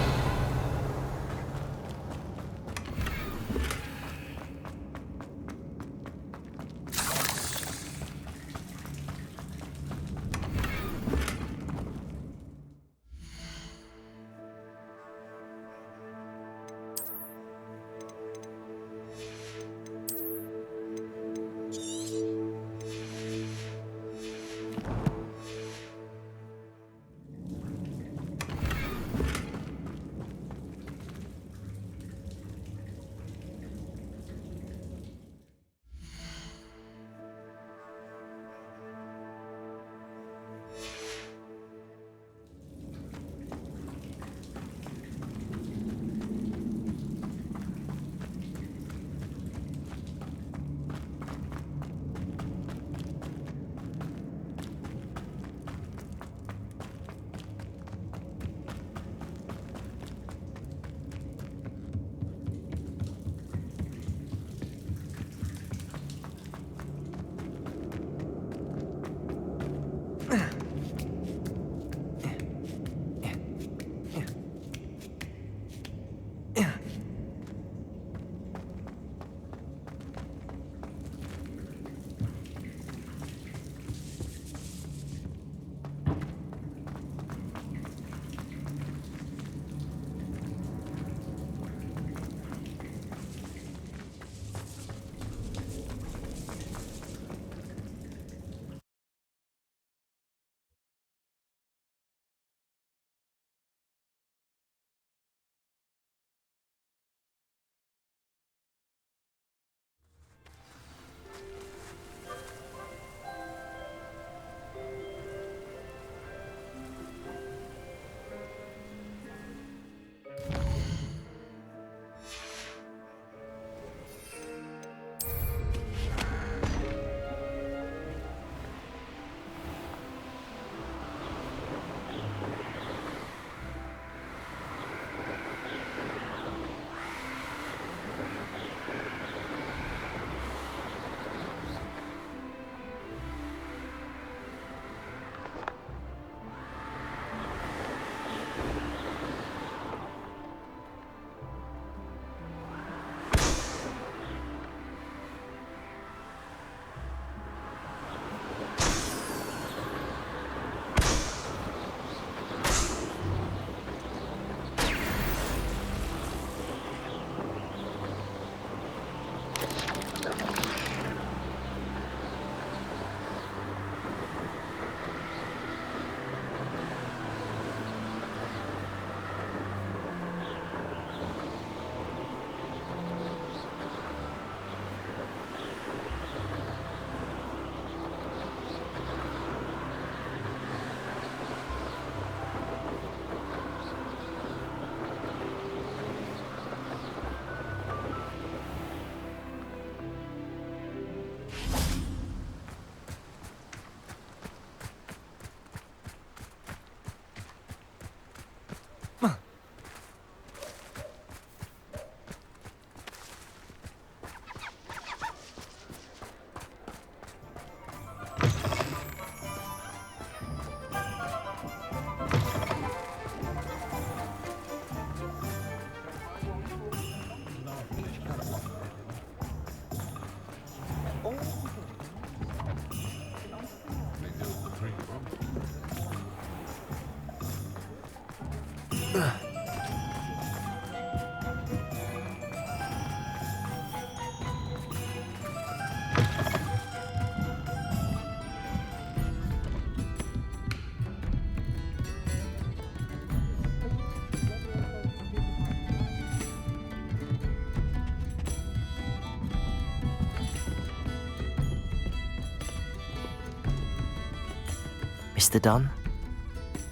Mr. Dunn,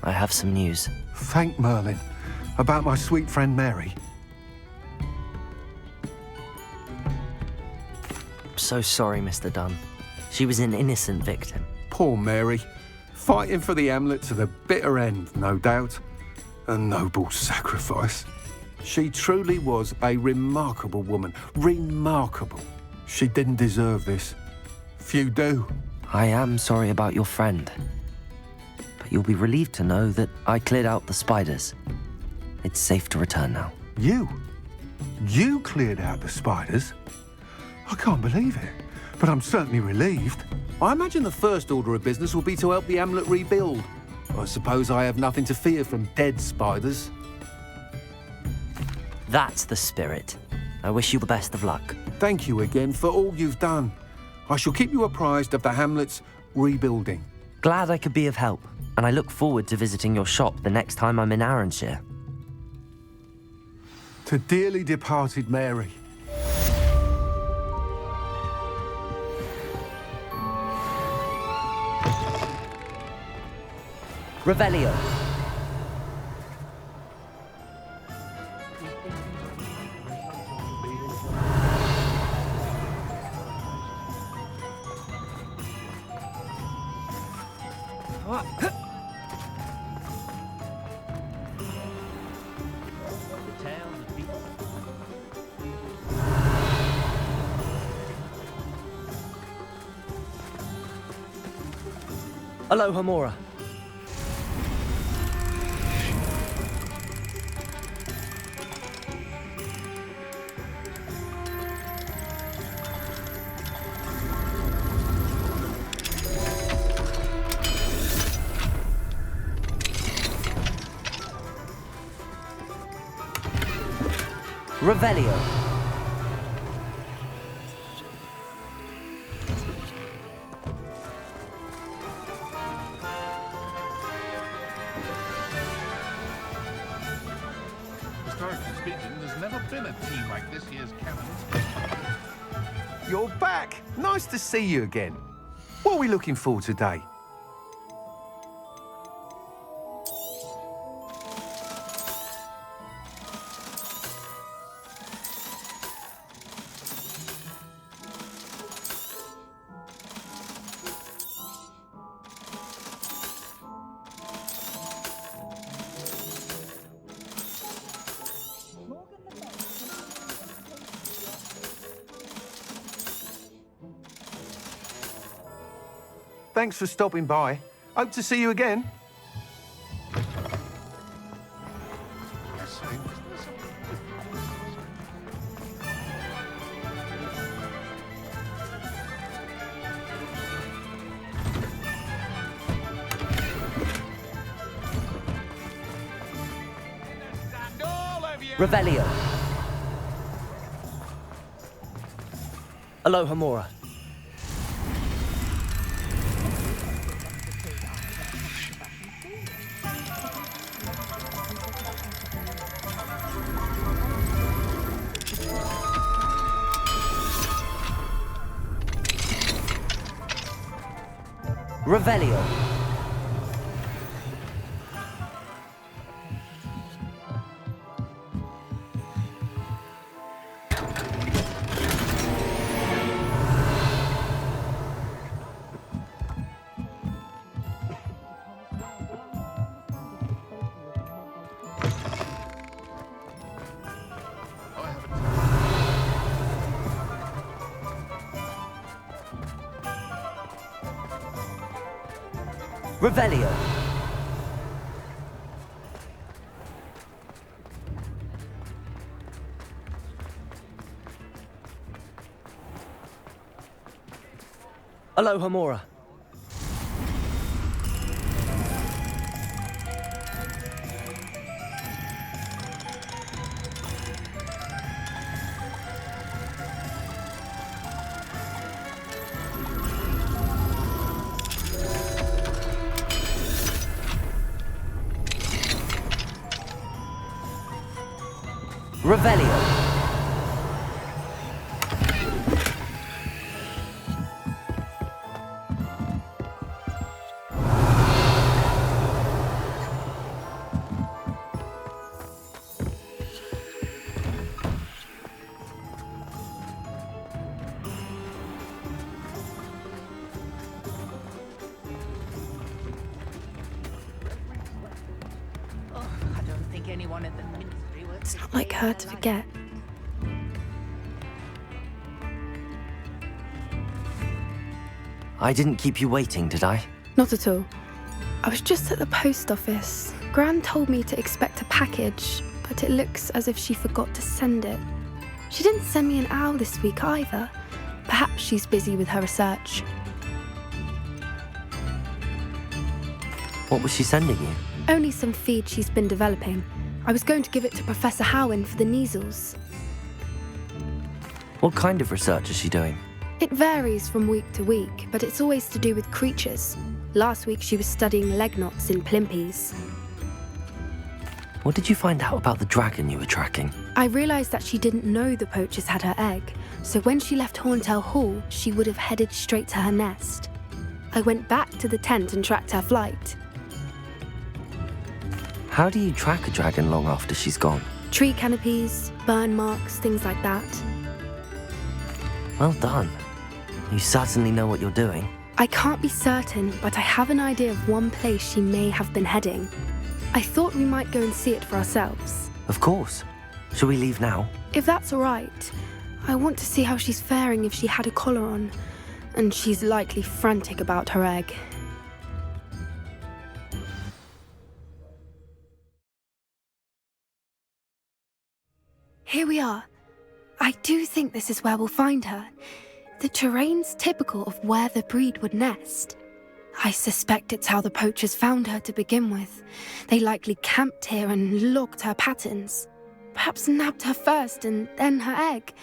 I have some news. Thank Merlin. About my sweet friend Mary. I'm so sorry, Mr. Dunn. She was an innocent victim. Poor Mary. Fighting for the Hamlet to the bitter end, no doubt. A noble sacrifice. She truly was a remarkable woman. Remarkable. She didn't deserve this. Few do. I am sorry about your friend. But you'll be relieved to know that I cleared out the spiders. It's safe to return now. You? You cleared out the spiders? I can't believe it, but I'm certainly relieved. I imagine the first order of business will be to help the Hamlet rebuild. I suppose I have nothing to fear from dead spiders. That's the spirit. I wish you the best of luck. Thank you again for all you've done. I shall keep you apprised of the Hamlet's rebuilding. Glad I could be of help, and I look forward to visiting your shop the next time I'm in Arranshire. To dearly departed Mary. Revelio. Aloha Mora. Revelio. Historically speaking, there's never been a team like this year's Cannons. You're back. Nice to see you again. What are we looking for today? Thanks for stopping by. Hope to see you again. Revelio. Aloha Mora. Revelio. Revelio. Aloha Mora. Revelio. It's not like her to forget. I didn't keep you waiting, did I? Not at all. I was just at the post office. Gran told me to expect a package, but it looks as if she forgot to send it. She didn't send me an owl this week either. Perhaps she's busy with her research. What was she sending you? Only some feed she's been developing. I was going to give it to Professor Howen for the measles. What kind of research is she doing? It varies from week to week, but it's always to do with creatures. Last week she was studying leg knots in plimpies. What did you find out about the dragon you were tracking? I realised that she didn't know the poachers had her egg, so when she left Horntail Hall, she would have headed straight to her nest. I went back to the tent and tracked her flight. How do you track a dragon long after she's gone? Tree canopies, burn marks, things like that. Well done. You certainly know what you're doing. I can't be certain, but I have an idea of one place she may have been heading. I thought we might go and see it for ourselves. Of course. Shall we leave now? If that's all right. I want to see how she's faring if she had a collar on. And she's likely frantic about her egg. Here we are. I do think this is where we'll find her. The terrain's typical of where the breed would nest. I suspect it's how the poachers found her to begin with. They likely camped here and logged her patterns. Perhaps nabbed her first and then her egg.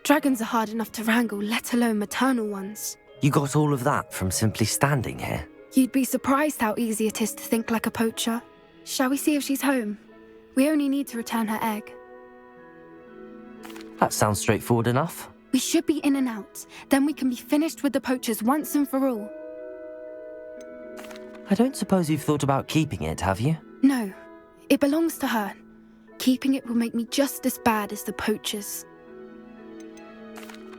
Dragons are hard enough to wrangle, let alone maternal ones. You got all of that from simply standing here? You'd be surprised how easy it is to think like a poacher. Shall we see if she's home? We only need to return her egg. That sounds straightforward enough. We should be in and out. Then we can be finished with the poachers once and for all. I don't suppose you've thought about keeping it, have you? No. It belongs to her. Keeping it will make me just as bad as the poachers.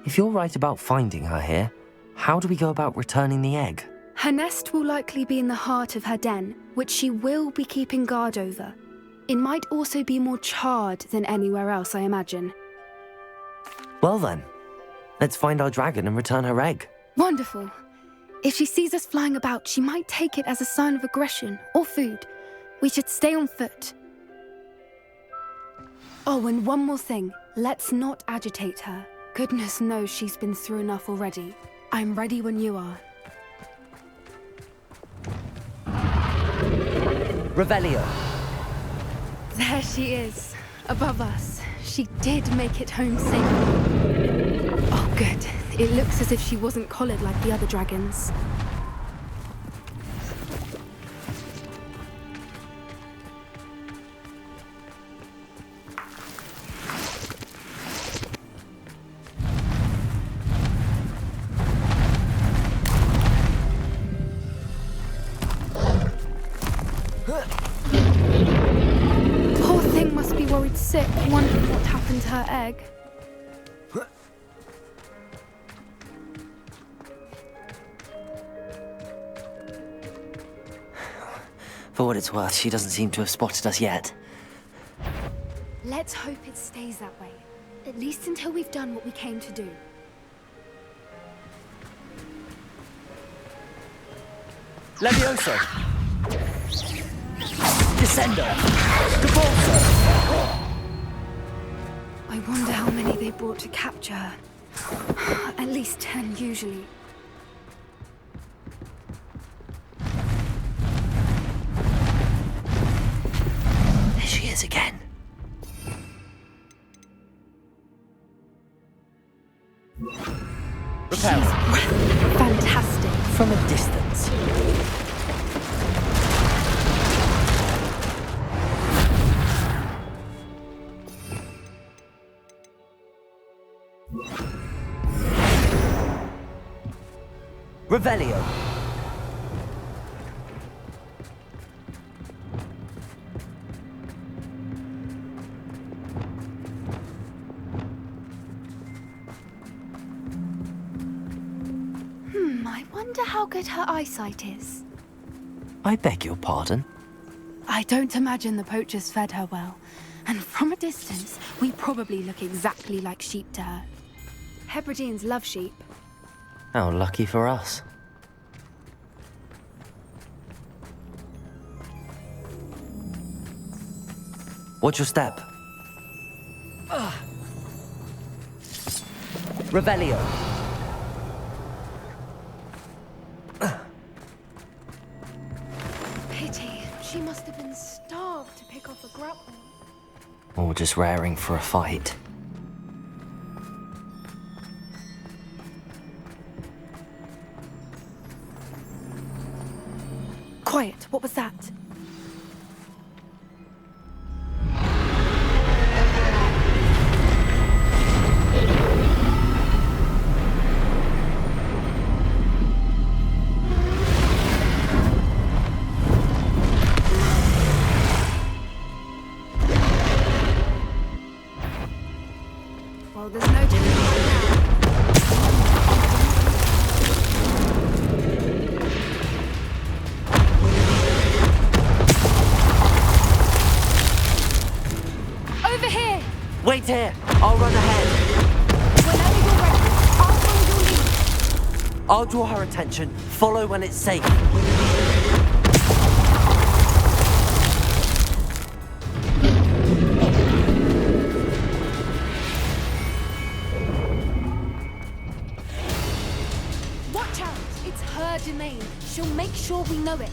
If you're right about finding her here, how do we go about returning the egg? Her nest will likely be in the heart of her den, which she will be keeping guard over. It might also be more charred than anywhere else, I imagine. Well then, let's find our dragon and return her egg. Wonderful. If she sees us flying about, she might take it as a sign of aggression or food. We should stay on foot. Oh, and one more thing. Let's not agitate her. Goodness knows she's been through enough already. I'm ready when you are. Revelio. There she is, above us. She did make it home safely. Oh, good. It looks as if she wasn't collared like the other dragons. Poor thing must be worried sick, wondering what happened to her egg. For what it's worth, she doesn't seem to have spotted us yet. Let's hope it stays that way. At least until we've done what we came to do. Levioso! Descendo! Depulso! I wonder how many they brought to capture her. At least 10 usually. There she is again. Repel. Fantastic. From a distance. Revelio. I wonder how good her eyesight is. I beg your pardon? I don't imagine the poachers fed her well. And from a distance, we probably look exactly like sheep to her. Hebrideans love sheep. How lucky for us. Watch your step. Revelio. Pity. She must have been starved to pick off a grapple. Or just raring for a fight. Quiet, what was that? Well, there's no turning back now. Over here! Wait here! I'll run ahead. Whenever you're ready, I'll follow your lead. I'll draw her attention. Follow when it's safe. Watch out! It's her domain. She'll make sure we know it.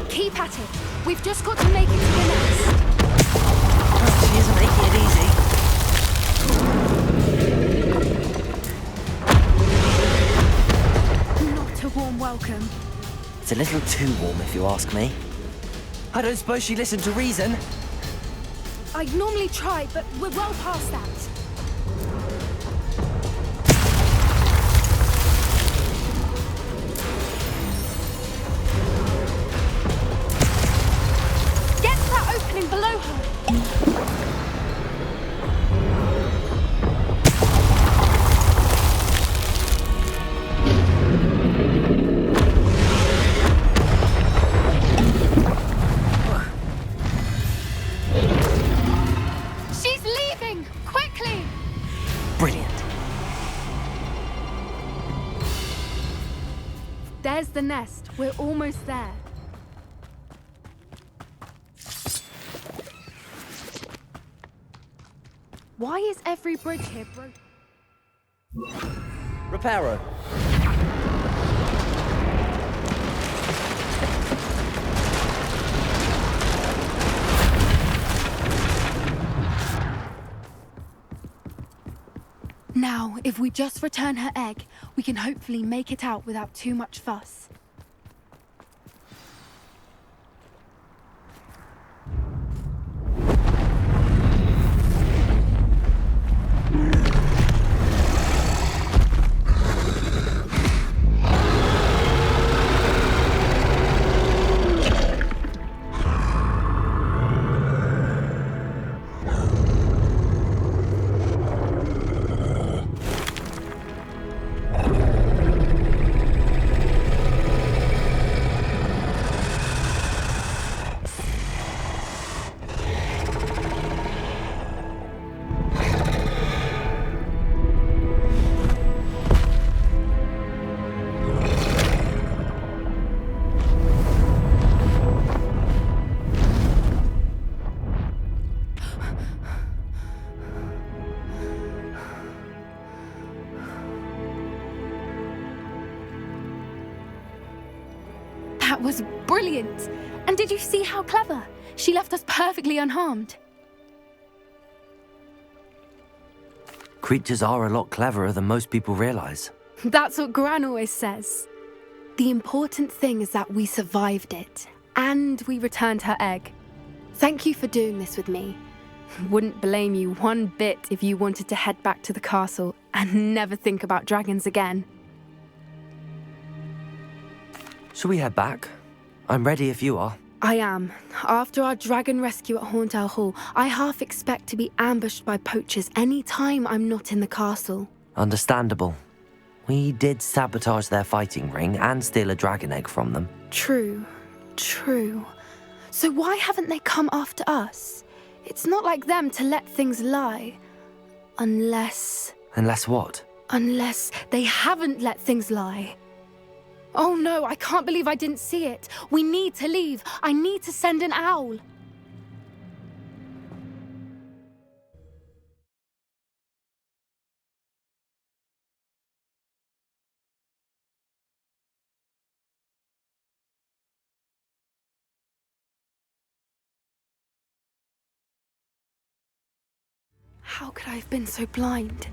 Keep at it. We've just got to make it to the nest. She isn't making it easy. Not a warm welcome. It's a little too warm, if you ask me. I don't suppose she listened to reason. I'd normally try, but we're well past that. Get to that opening below her. She's leaving! Quickly! Brilliant. There's the nest. We're almost there. Why is every bridge here broken? Reparo. Now, if we just return her egg, we can hopefully make it out without too much fuss. That was brilliant! And did you see how clever? She left us perfectly unharmed. Creatures are a lot cleverer than most people realize. That's what Gran always says. The important thing is that we survived it, and we returned her egg. Thank you for doing this with me. Wouldn't blame you one bit if you wanted to head back to the castle and never think about dragons again. Shall we head back? I'm ready if you are. I am. After our dragon rescue at Horndale Hall, I half expect to be ambushed by poachers any time I'm not in the castle. Understandable. We did sabotage their fighting ring and steal a dragon egg from them. True. So why haven't they come after us? It's not like them to let things lie. Unless... Unless what? Unless they haven't let things lie. Oh no, I can't believe I didn't see it. We need to leave. I need to send an owl. How could I have been so blind?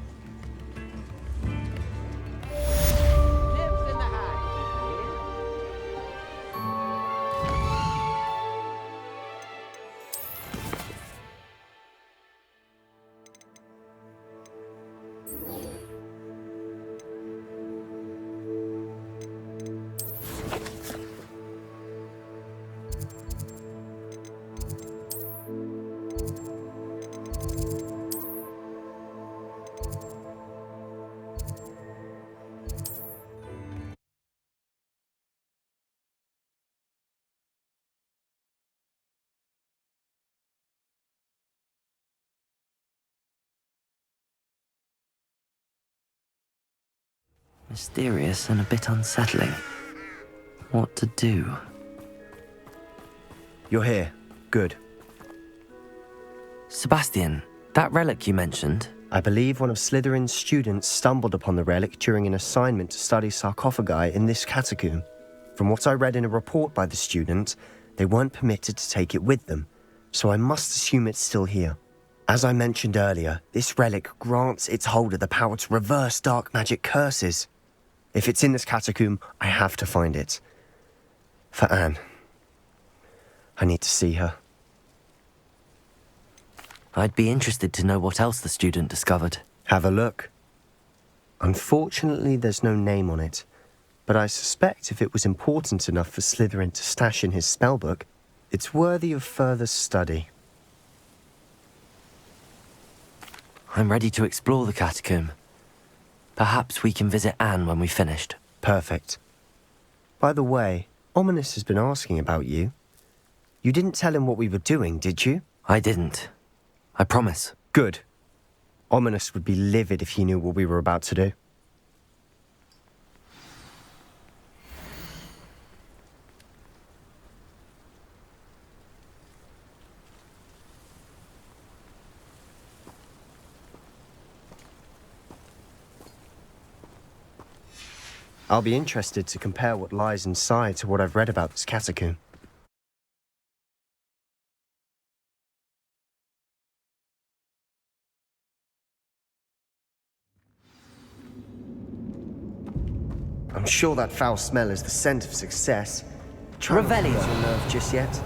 Mysterious and a bit unsettling. What to do? You're here. Good. Sebastian, that relic you mentioned... I believe one of Slytherin's students stumbled upon the relic during an assignment to study sarcophagi in this catacomb. From what I read in a report by the student, they weren't permitted to take it with them, so I must assume it's still here. As I mentioned earlier, this relic grants its holder the power to reverse dark magic curses. If it's in this catacomb, I have to find it. For Anne. I need to see her. I'd be interested to know what else the student discovered. Have a look. Unfortunately, there's no name on it, but I suspect if it was important enough for Slytherin to stash in his spellbook, it's worthy of further study. I'm ready to explore the catacomb. Perhaps we can visit Anne when we've finished. Perfect. By the way, Ominous has been asking about you. You didn't tell him what we were doing, did you? I didn't. I promise. Good. Ominous would be livid if he knew what we were about to do. I'll be interested to compare what lies inside to what I've read about this catacomb. I'm sure that foul smell is the scent of success. Try not to lose your nerve just yet.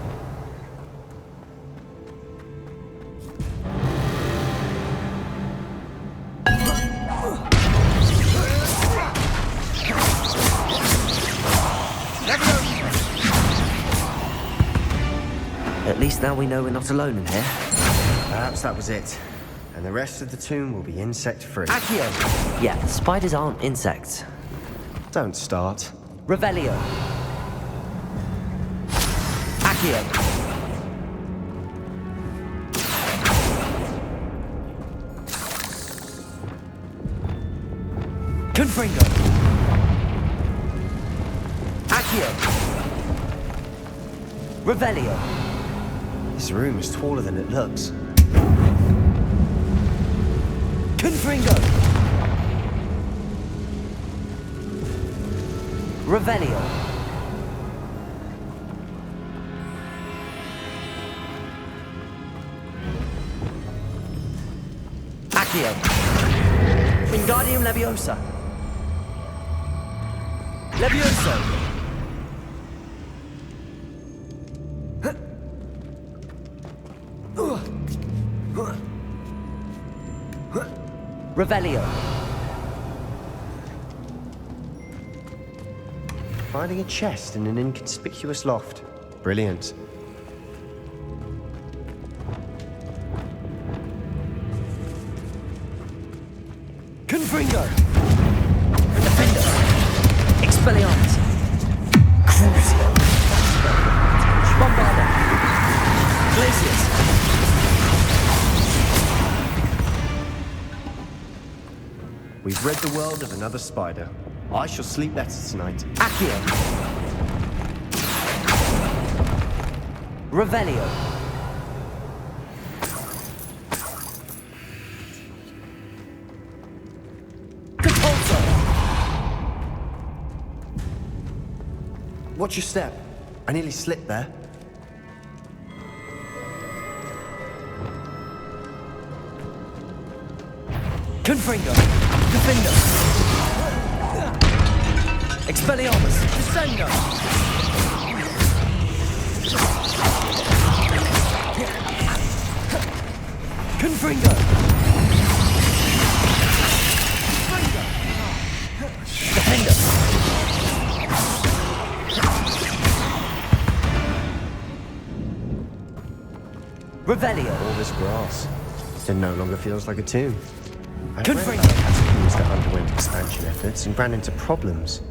At least now we know we're not alone in here. Perhaps that was it. And the rest of the tomb will be insect-free. Accio! Yeah, spiders aren't insects. Don't start. Revelio. Accio. Confringo. Accio. Revelio. This room is taller than it looks. Confringo. Revelio. Accio. Wingardium Leviosa. Levioso. Revelio. Finding a chest in an inconspicuous loft. Brilliant. Confringo. Defender. Expelliarmus. Crucio. Bombarda. Glacius. We've rid the world of another spider. I shall sleep better tonight. Accio. Revelio. Watch your step. I nearly slipped there. Confringo. Defender. Expelliarmus. Descendo. Confringo. Defender. Revelio. All this grass. It no longer feels like a tomb. I read Confringo. about catacombs that underwent expansion efforts and ran into problems.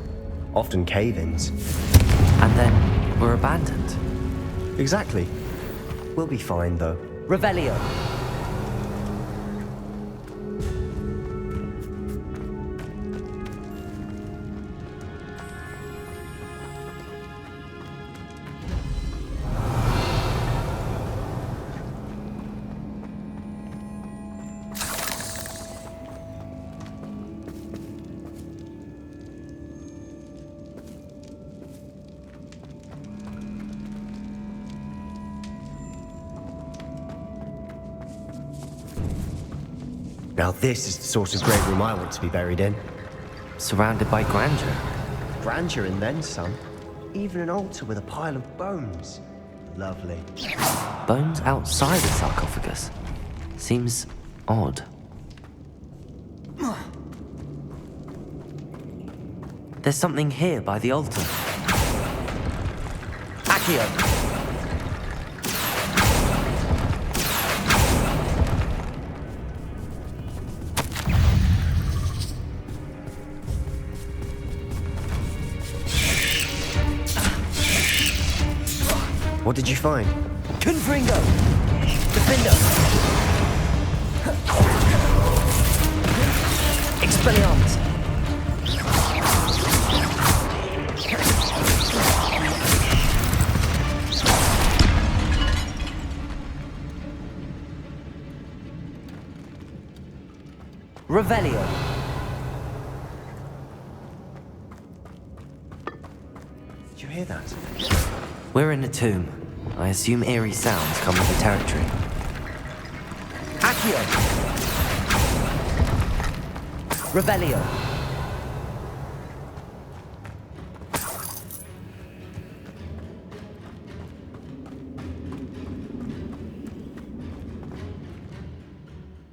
Often cave-ins. And then were abandoned. Exactly. We'll be fine, though. Revelio. Now this is the sort of grave room I want to be buried in. Surrounded by grandeur. Grandeur and then some. Even an altar with a pile of bones. Lovely. Bones outside the sarcophagus. Seems odd. There's something here by the altar. Accio. What did you find? Confringo! Defender! Expelliarmus! Revelio! Did you hear that? We're in a tomb. I assume eerie sounds come with the territory. Accio! Revelio!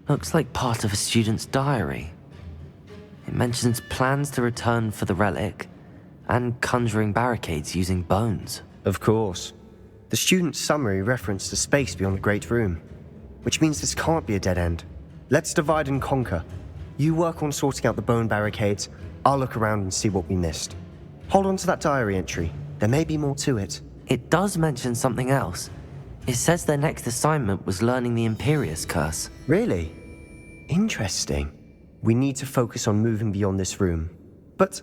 Looks like part of a student's diary. It mentions plans to return for the relic and conjuring barricades using bones. Of course. The student's summary referenced a space beyond the Great Room, which means this can't be a dead end. Let's divide and conquer. You work on sorting out the bone barricades, I'll look around and see what we missed. Hold on to that diary entry. There may be more to it. It does mention something else. It says their next assignment was learning the Imperius Curse. Really? Interesting. We need to focus on moving beyond this room. But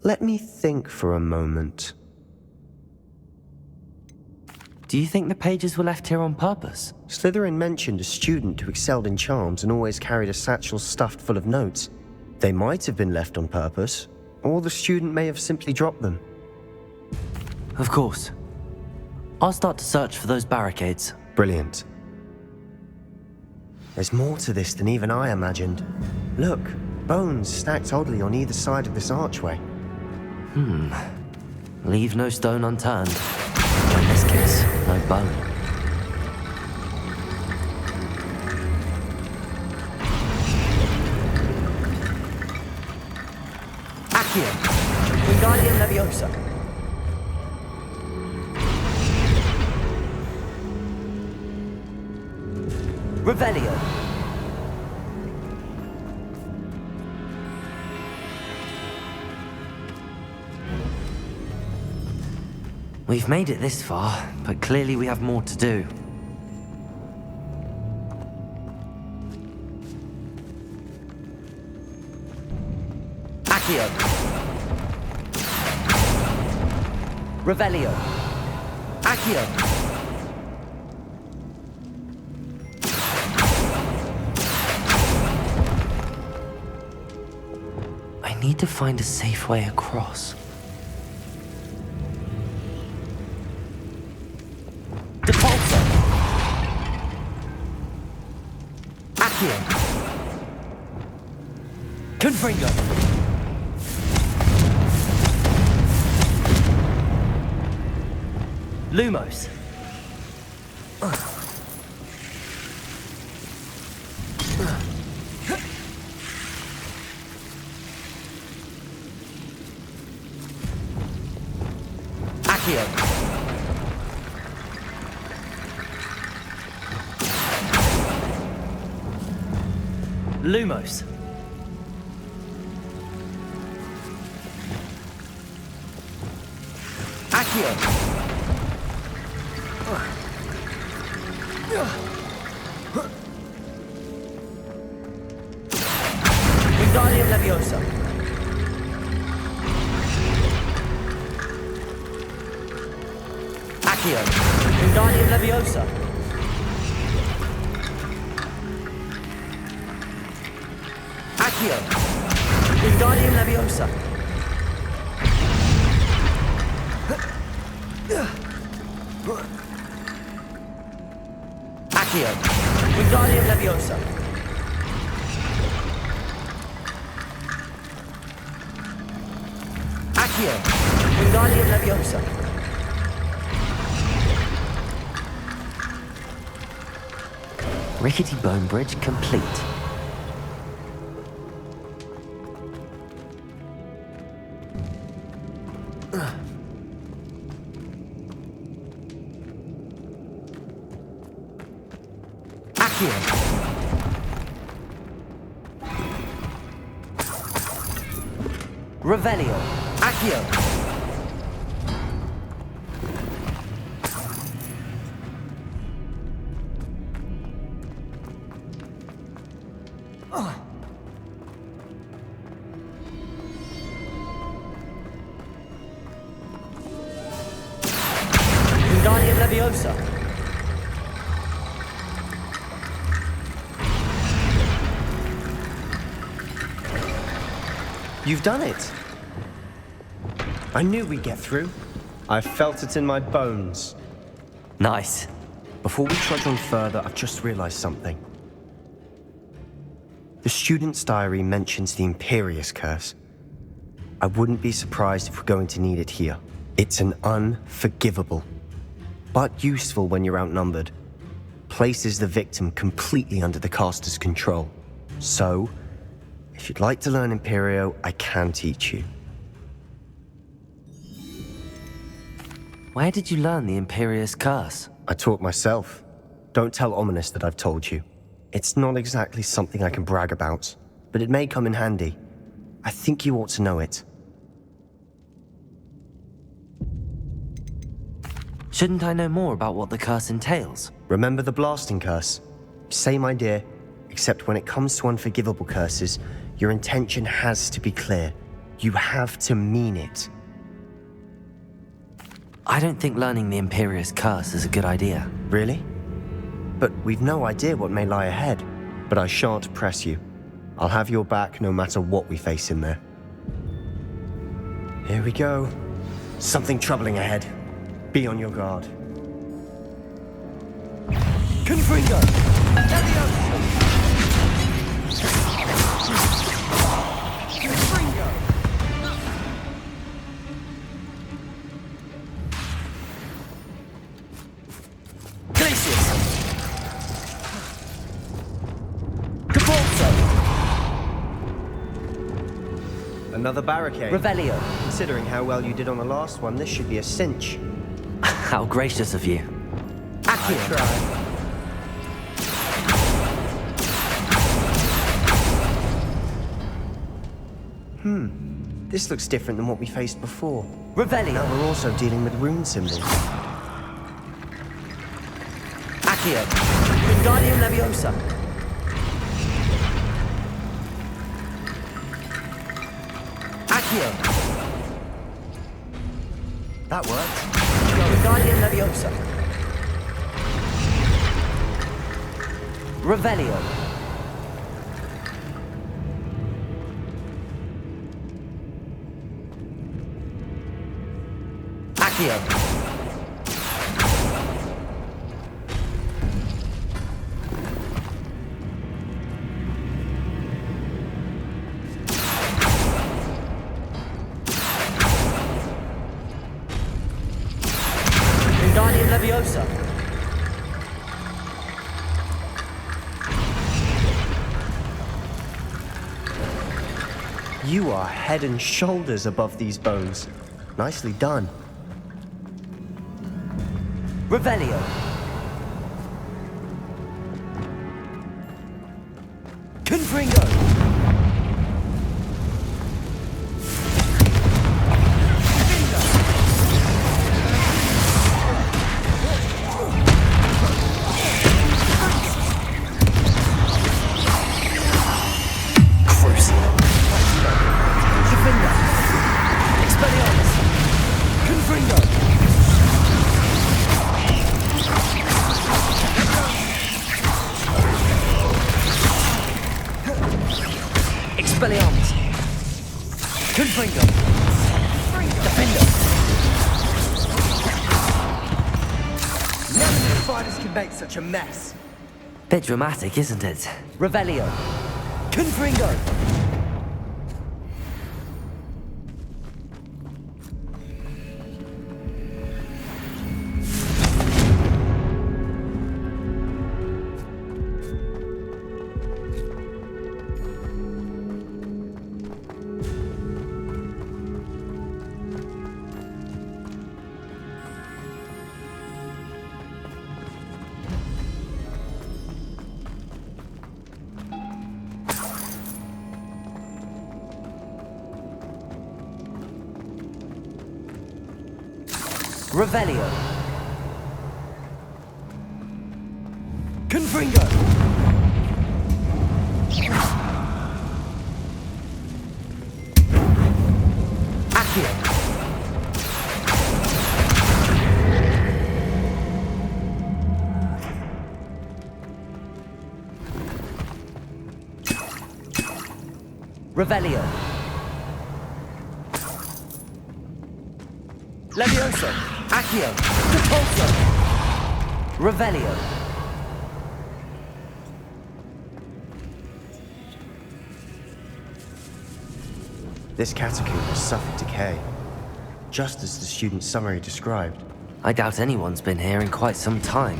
let me think for a moment. Do you think the pages were left here on purpose? Slytherin mentioned a student who excelled in charms and always carried a satchel stuffed full of notes. They might have been left on purpose, or the student may have simply dropped them. Of course. I'll start to search for those barricades. Brilliant. There's more to this than even I imagined. Look, bones stacked oddly on either side of this archway. Leave no stone unturned. In this case, no bone. Accio. Wingardium Leviosa. Revelio. We've made it this far, but clearly we have more to do. Accio. Revelio. Accio. I need to find a safe way across. Depulso. Accio. Confringo. Lumos. Accio. Lumos. Accio. Wingardium Leviosa. Accio. Wingardium Leviosa. Accio. Wingardium Leviosa. Accio. Wingardium Leviosa. Accio. Wingardium Leviosa. Rickety bone bridge complete. Accio. Revelio. Accio. Wingardium Leviosa. You've done it. I knew we'd get through. I felt it in my bones. Nice. Before we trudge on further, I've just realized something. The student's diary mentions the Imperious Curse. I wouldn't be surprised if we're going to need it here. It's an unforgivable, but useful when you're outnumbered. Places the victim completely under the caster's control. So, if you'd like to learn Imperio, I can teach you. Where did you learn the Imperious Curse? I taught myself. Don't tell Ominous that I've told you. It's not exactly something I can brag about, but it may come in handy. I think you ought to know it. Shouldn't I know more about what the curse entails? Remember the blasting curse? Same idea, except when it comes to unforgivable curses, your intention has to be clear. You have to mean it. I don't think learning the Imperious Curse is a good idea. Really? But we've no idea what may lie ahead. But I shan't press you. I'll have your back no matter what we face in there. Here we go. Something troubling ahead. Be on your guard. Confringo! Another barricade. Revelio. Considering how well you did on the last one, this should be a cinch. How gracious of you. Accio. Try. This looks different than what we faced before. Revelio. Now we're also dealing with rune symbols. Accio. Wingardium Leviosa. Accio. That worked. Wingardium Leviosa. Revelio. Accio. Wingardium Leviosa. You are head and shoulders above these bones. Nicely done. Revelio. Confringo. Crucial. Confringo. Expelliarmus. Confringo. Expelliarmus. Confringo. Defender. None of these fighters can make such a mess. Bit dramatic, isn't it? Revelio. Confringo. Revelio. Confringo. Accio. Revelio. Levioso. Accio. Repulso. Revelio. This catacomb has suffered decay, just as the student's summary described. I doubt anyone's been here in quite some time.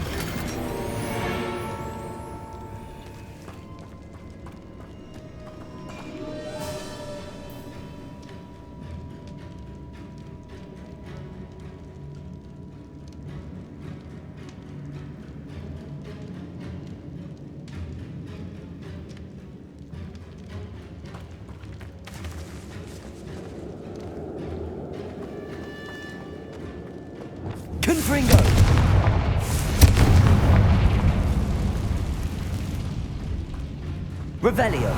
Confringo. Revelio.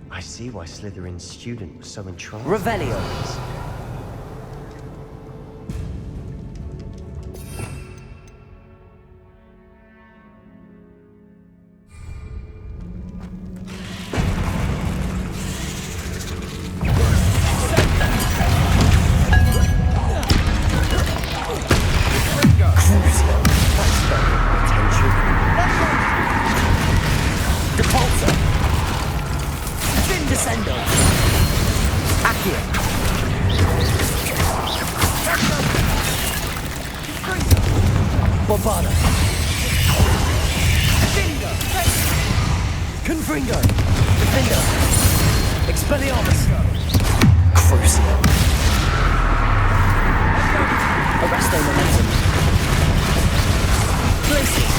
I see why Slytherin's student was so entranced. Revelio. Depulsor. Fin Descendo. Accio. Bombarda. Confringo. Defender. Expelliarmus. Crucio. Arresto Momentum. Glacier.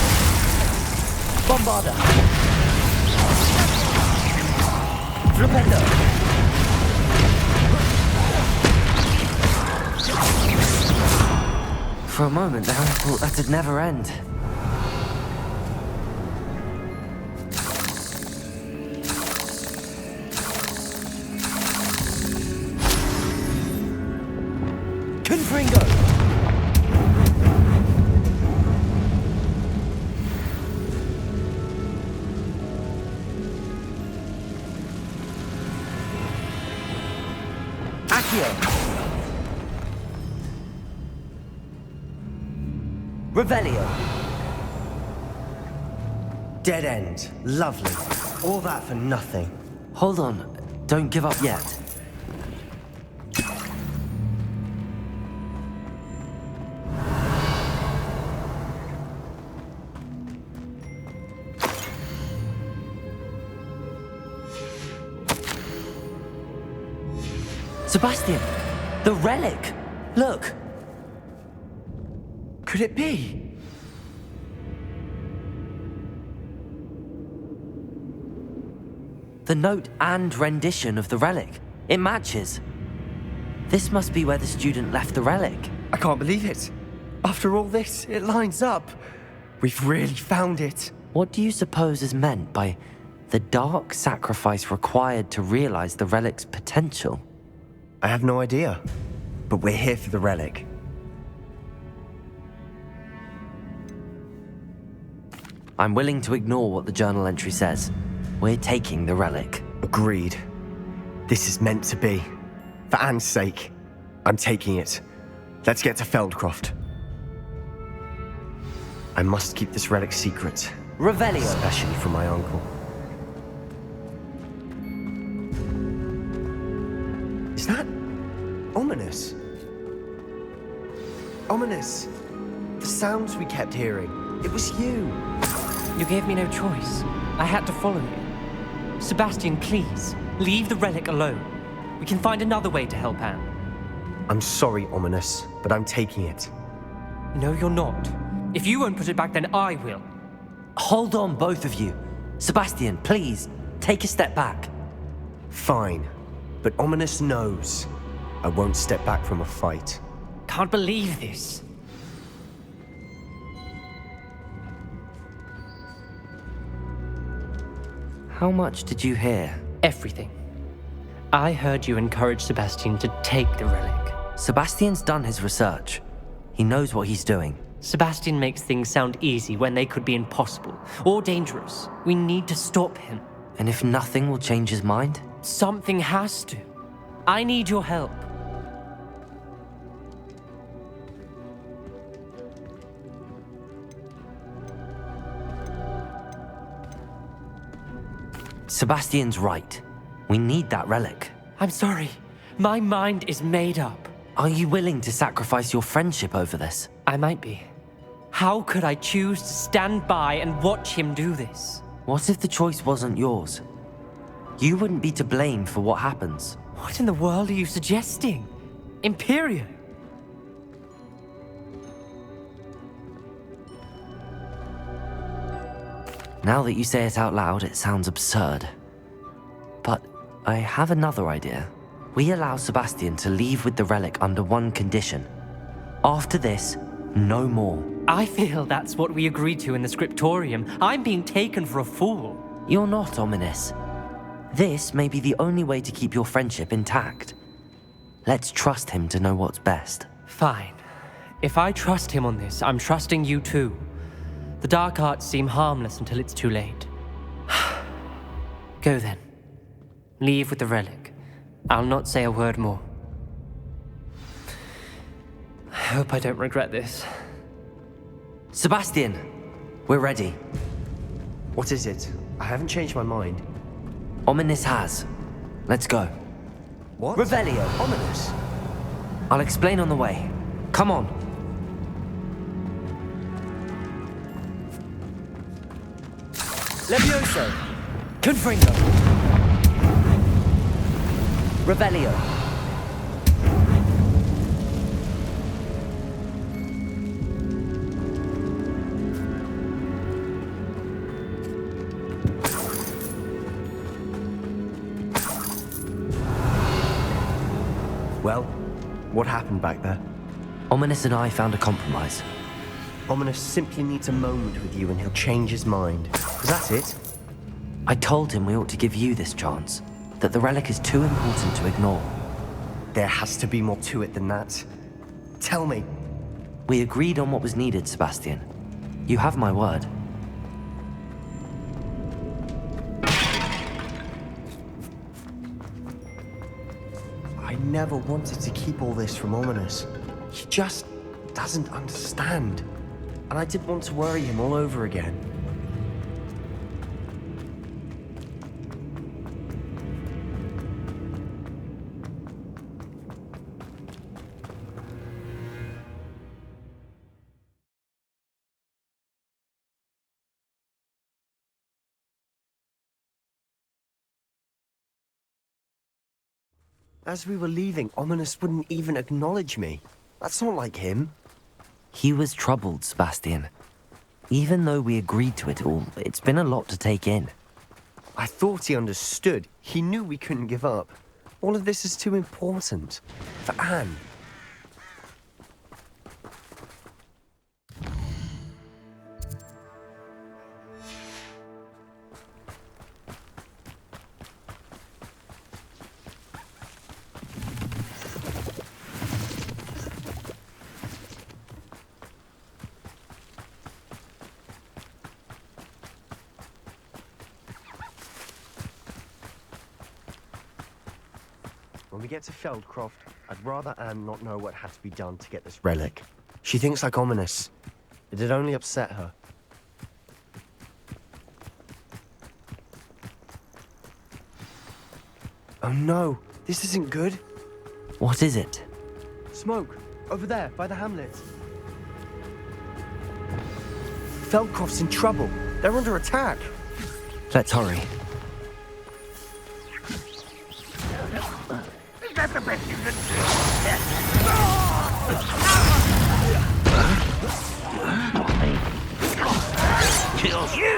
Bombarda. Flipendo. For a moment there, I thought that'd never end. Confringo! Accio! Revelio! Dead end. Lovely. All that for nothing. Hold on. Don't give up yet. Sebastian! The relic! Look! Could it be? The note and rendition of the relic. It matches. This must be where the student left the relic. I can't believe it. After all this, it lines up. We've really found it. What do you suppose is meant by the dark sacrifice required to realize the relic's potential? I have no idea. But we're here for the relic. I'm willing to ignore what the journal entry says. We're taking the relic. Agreed. This is meant to be. For Anne's sake, I'm taking it. Let's get to Feldcroft. I must keep this relic secret. Revelio! Especially from my uncle. Is that ominous? Ominous. The sounds we kept hearing. It was you. You gave me no choice. I had to follow you. Sebastian, please, leave the relic alone. We can find another way to help Anne. I'm sorry, Ominous, but I'm taking it. No, you're not. If you won't put it back, then I will. Hold on, both of you. Sebastian, please, take a step back. Fine, but Ominous knows I won't step back from a fight. Can't believe this. How much did you hear? Everything. I heard you encourage Sebastian to take the relic. Sebastian's done his research. He knows what he's doing. Sebastian makes things sound easy when they could be impossible or dangerous. We need to stop him. And if nothing will change his mind? Something has to. I need your help. Sebastian's right. We need that relic. I'm sorry. My mind is made up. Are you willing to sacrifice your friendship over this? I might be. How could I choose to stand by and watch him do this? What if the choice wasn't yours? You wouldn't be to blame for what happens. What in the world are you suggesting? Imperio? Now that you say it out loud, it sounds absurd. But I have another idea. We allow Sebastian to leave with the relic under one condition. After this, no more. I feel that's what we agreed to in the scriptorium. I'm being taken for a fool. You're not, Ominous. This may be the only way to keep your friendship intact. Let's trust him to know what's best. Fine. If I trust him on this, I'm trusting you too. The dark arts seem harmless until it's too late. Go then. Leave with the relic. I'll not say a word more. I hope I don't regret this. Sebastian, we're ready. What is it? I haven't changed my mind. Ominous has. Let's go. What? Revelio. Ominous? I'll explain on the way. Come on. Levioso. Confringo. Revelio. Well, what happened back there? Ominous and I found a compromise. Ominous simply needs a moment with you and he'll change his mind. Is that it? I told him we ought to give you this chance, that the relic is too important to ignore. There has to be more to it than that. Tell me. We agreed on what was needed, Sebastian. You have my word. I never wanted to keep all this from Ominous. He just doesn't understand. And I didn't want to worry him all over again. As we were leaving, Ominous wouldn't even acknowledge me. That's not like him. He was troubled, Sebastian. Even though we agreed to it all, it's been a lot to take in. I thought he understood. He knew we couldn't give up. All of this is too important. For Anne. When we get to Feldcroft, I'd rather Anne not know what had to be done to get this relic. She thinks like Ominous. It'd only upset her. Oh no, this isn't good. What is it? Smoke, over there, by the hamlet. Feldcroft's in trouble. They're under attack. Let's hurry. That's the best you can do. Kill you!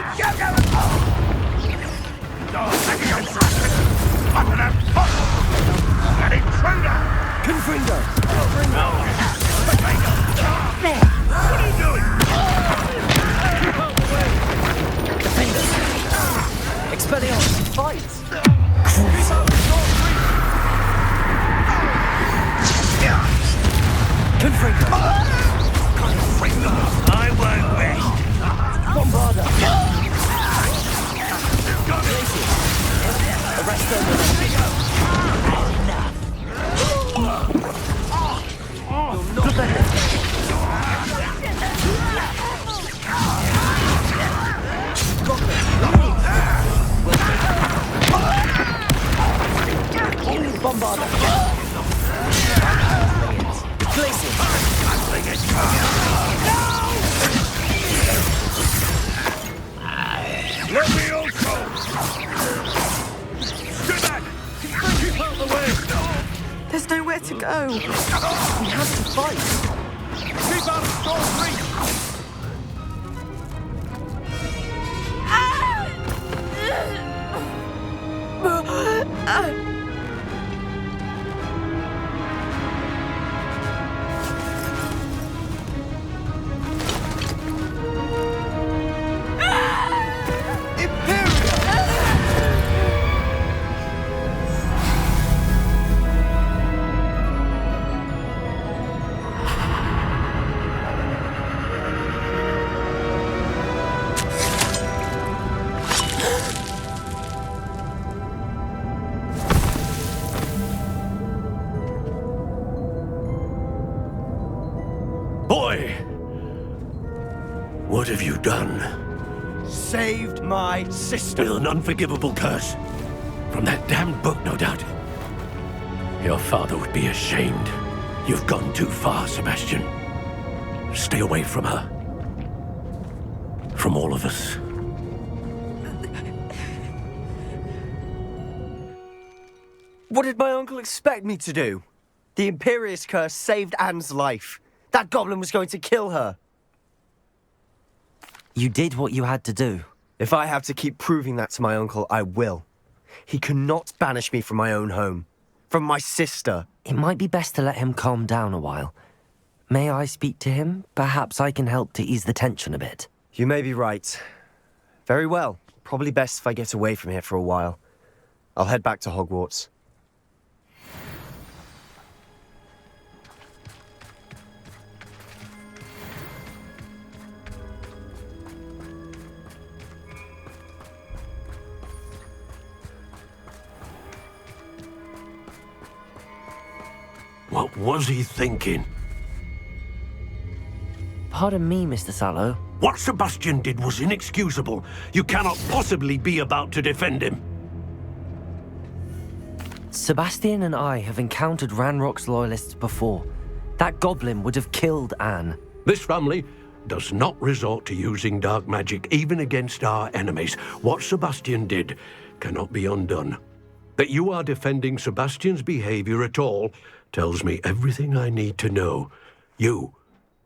An intruder! Confringo! There! What are you doing? Defenders! Expelliarmus! Fight! Confringo! Confringo! I won't rest! Bombarda! Arrest Bombarda! Glacier! Let me also! Stay back! Keep out the way! There's nowhere to go. We have to fight. Keep out of storm reach! Boy! What have you done? saved my sister. With an unforgivable curse. From that damned book, no doubt. Your father would be ashamed. You've gone too far, Sebastian. Stay away from her. From all of us. What did my uncle expect me to do? The Imperious curse saved Anne's life. That goblin was going to kill her. You did what you had to do. If I have to keep proving that to my uncle, I will. He cannot banish me from my own home. From my sister. It might be best to let him calm down a while. May I speak to him? Perhaps I can help to ease the tension a bit. You may be right. Very well. Probably best if I get away from here for a while. I'll head back to Hogwarts. What was he thinking? Pardon me, Mr. Sallow. What Sebastian did was inexcusable. You cannot possibly be about to defend him. Sebastian and I have encountered Ranrock's loyalists before. That goblin would have killed Anne. This family does not resort to using dark magic even against our enemies. What Sebastian did cannot be undone. That you are defending Sebastian's behavior at all tells me everything I need to know. You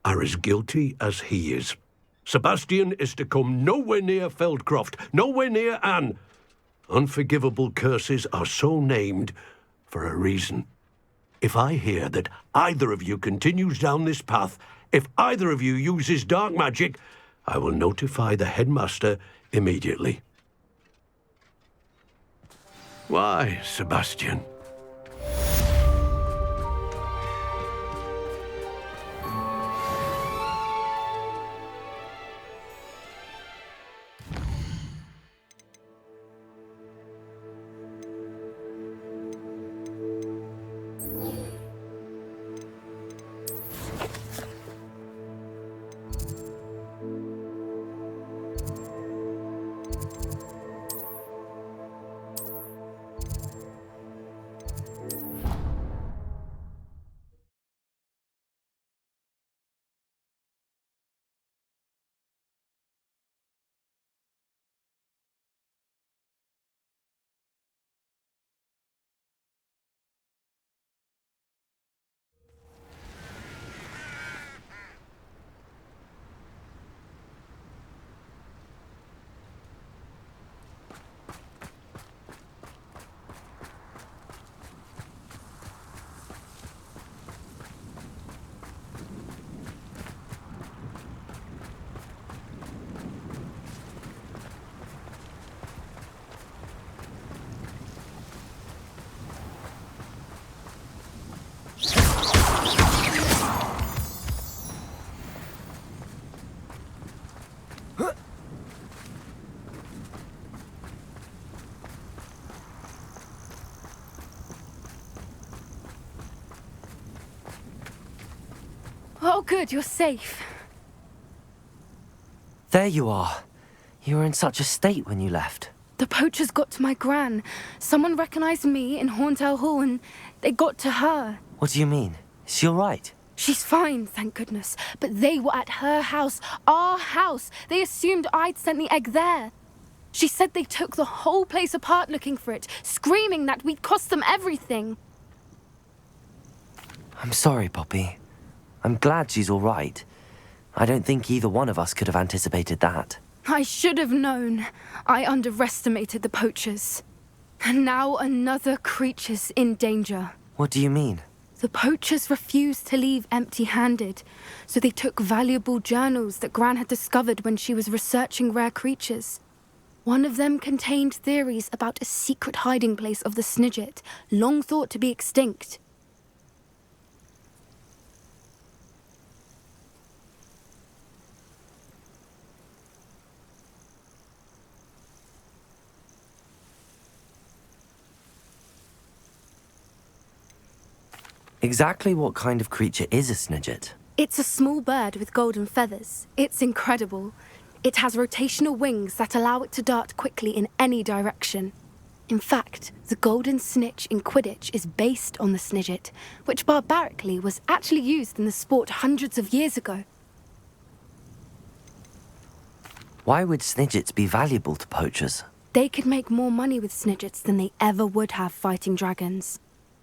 are as guilty as he is. Sebastian is to come nowhere near Feldcroft, nowhere near Anne. Unforgivable curses are so named for a reason. If I hear that either of you continues down this path, if either of you uses dark magic, I will notify the headmaster immediately. Why, Sebastian? Oh, good, you're safe. There you are. You were in such a state when you left. The poachers got to my gran. Someone recognized me in Horntail Hall and they got to her. What do you mean? Is she all right? She's fine, thank goodness. But they were at her house, our house. They assumed I'd sent the egg there. She said they took the whole place apart looking for it, screaming that we'd cost them everything. I'm sorry, Poppy. I'm glad she's all right. I don't think either one of us could have anticipated that. I should have known. I underestimated the poachers. And now another creature's in danger. What do you mean? The poachers refused to leave empty-handed, so they took valuable journals that Gran had discovered when she was researching rare creatures. One of them contained theories about a secret hiding place of the Snidget, long thought to be extinct. Exactly what kind of creature is a Snidget? It's a small bird with golden feathers. It's incredible. It has rotational wings that allow it to dart quickly in any direction. In fact, the golden snitch in Quidditch is based on the Snidget, which barbarically was actually used in the sport hundreds of years ago. Why would Snidgets be valuable to poachers? They could make more money with Snidgets than they ever would have fighting dragons.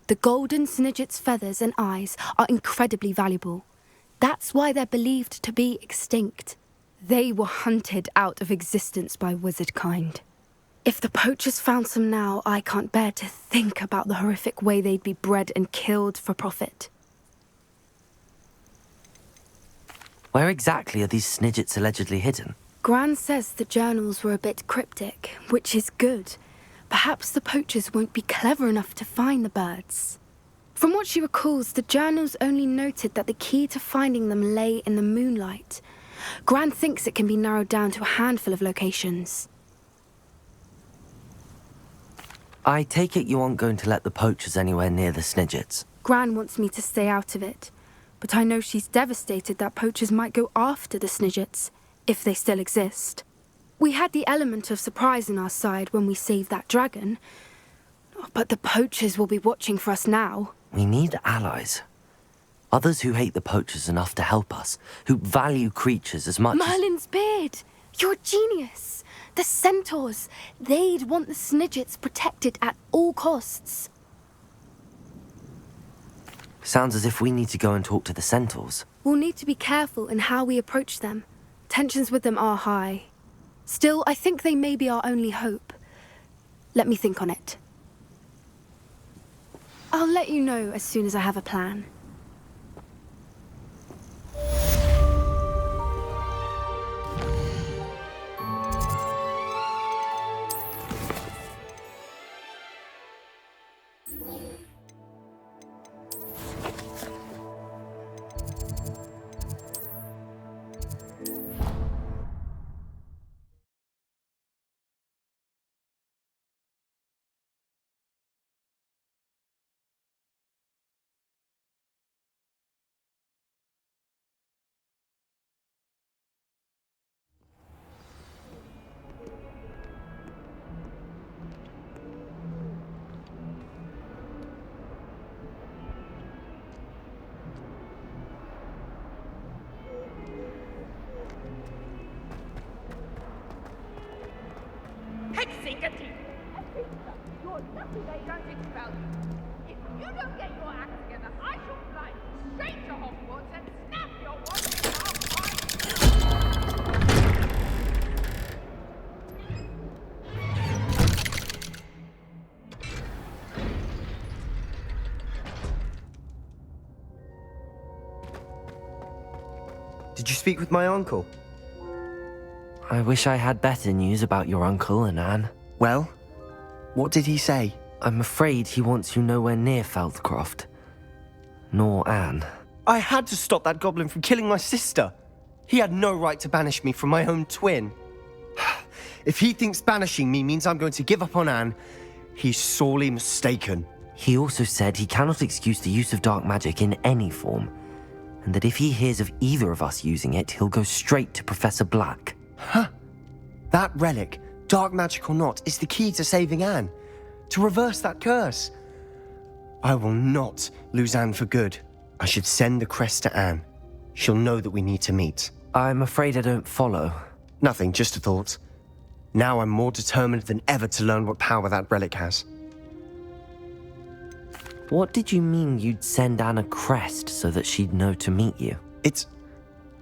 The golden Snidget's feathers and eyes are incredibly valuable. That's why they're believed to be extinct. They were hunted out of existence by wizard kind. If the poachers found some now, I can't bear to think about the horrific way they'd be bred and killed for profit. Where exactly are these Snidgets allegedly hidden? Gran says the journals were a bit cryptic, which is good. Perhaps the poachers won't be clever enough to find the birds. From what she recalls, the journals only noted that the key to finding them lay in the moonlight. Gran thinks it can be narrowed down to a handful of locations. I take it you aren't going to let the poachers anywhere near the Snidgets. Gran wants me to stay out of it, but I know she's devastated that poachers might go after the Snidgets, if they still exist. We had the element of surprise on our side when we saved that dragon, but the poachers will be watching for us now. We need allies. Others who hate the poachers enough to help us, who value creatures as much Merlin's beard! You're a genius! The centaurs! They'd want the Snidgets protected at all costs. Sounds as if we need to go and talk to the centaurs. We'll need to be careful in how we approach them. Tensions with them are high. Still, I think they may be our only hope. Let me think on it. I'll let you know as soon as I have a plan. You're lucky they don't expel you. If you don't get your act together, I shall fly straight to Hogwarts and snap your Did you speak with my uncle? I wish I had better news about your uncle and Anne. Well, what did he say? I'm afraid he wants you nowhere near Feldcroft. Nor Anne. I had to stop that goblin from killing my sister. He had no right to banish me from my own twin. If he thinks banishing me means I'm going to give up on Anne, he's sorely mistaken. He also said he cannot excuse the use of dark magic in any form, and that if he hears of either of us using it, he'll go straight to Professor Black. Huh. That relic, dark magic or not, is the key to saving Anne. To reverse that curse. I will not lose Anne for good. I should send the crest to Anne. She'll know that we need to meet. I'm afraid I don't follow. Nothing, just a thought. Now I'm more determined than ever to learn what power that relic has. What did you mean you'd send Anne a crest so that she'd know to meet you?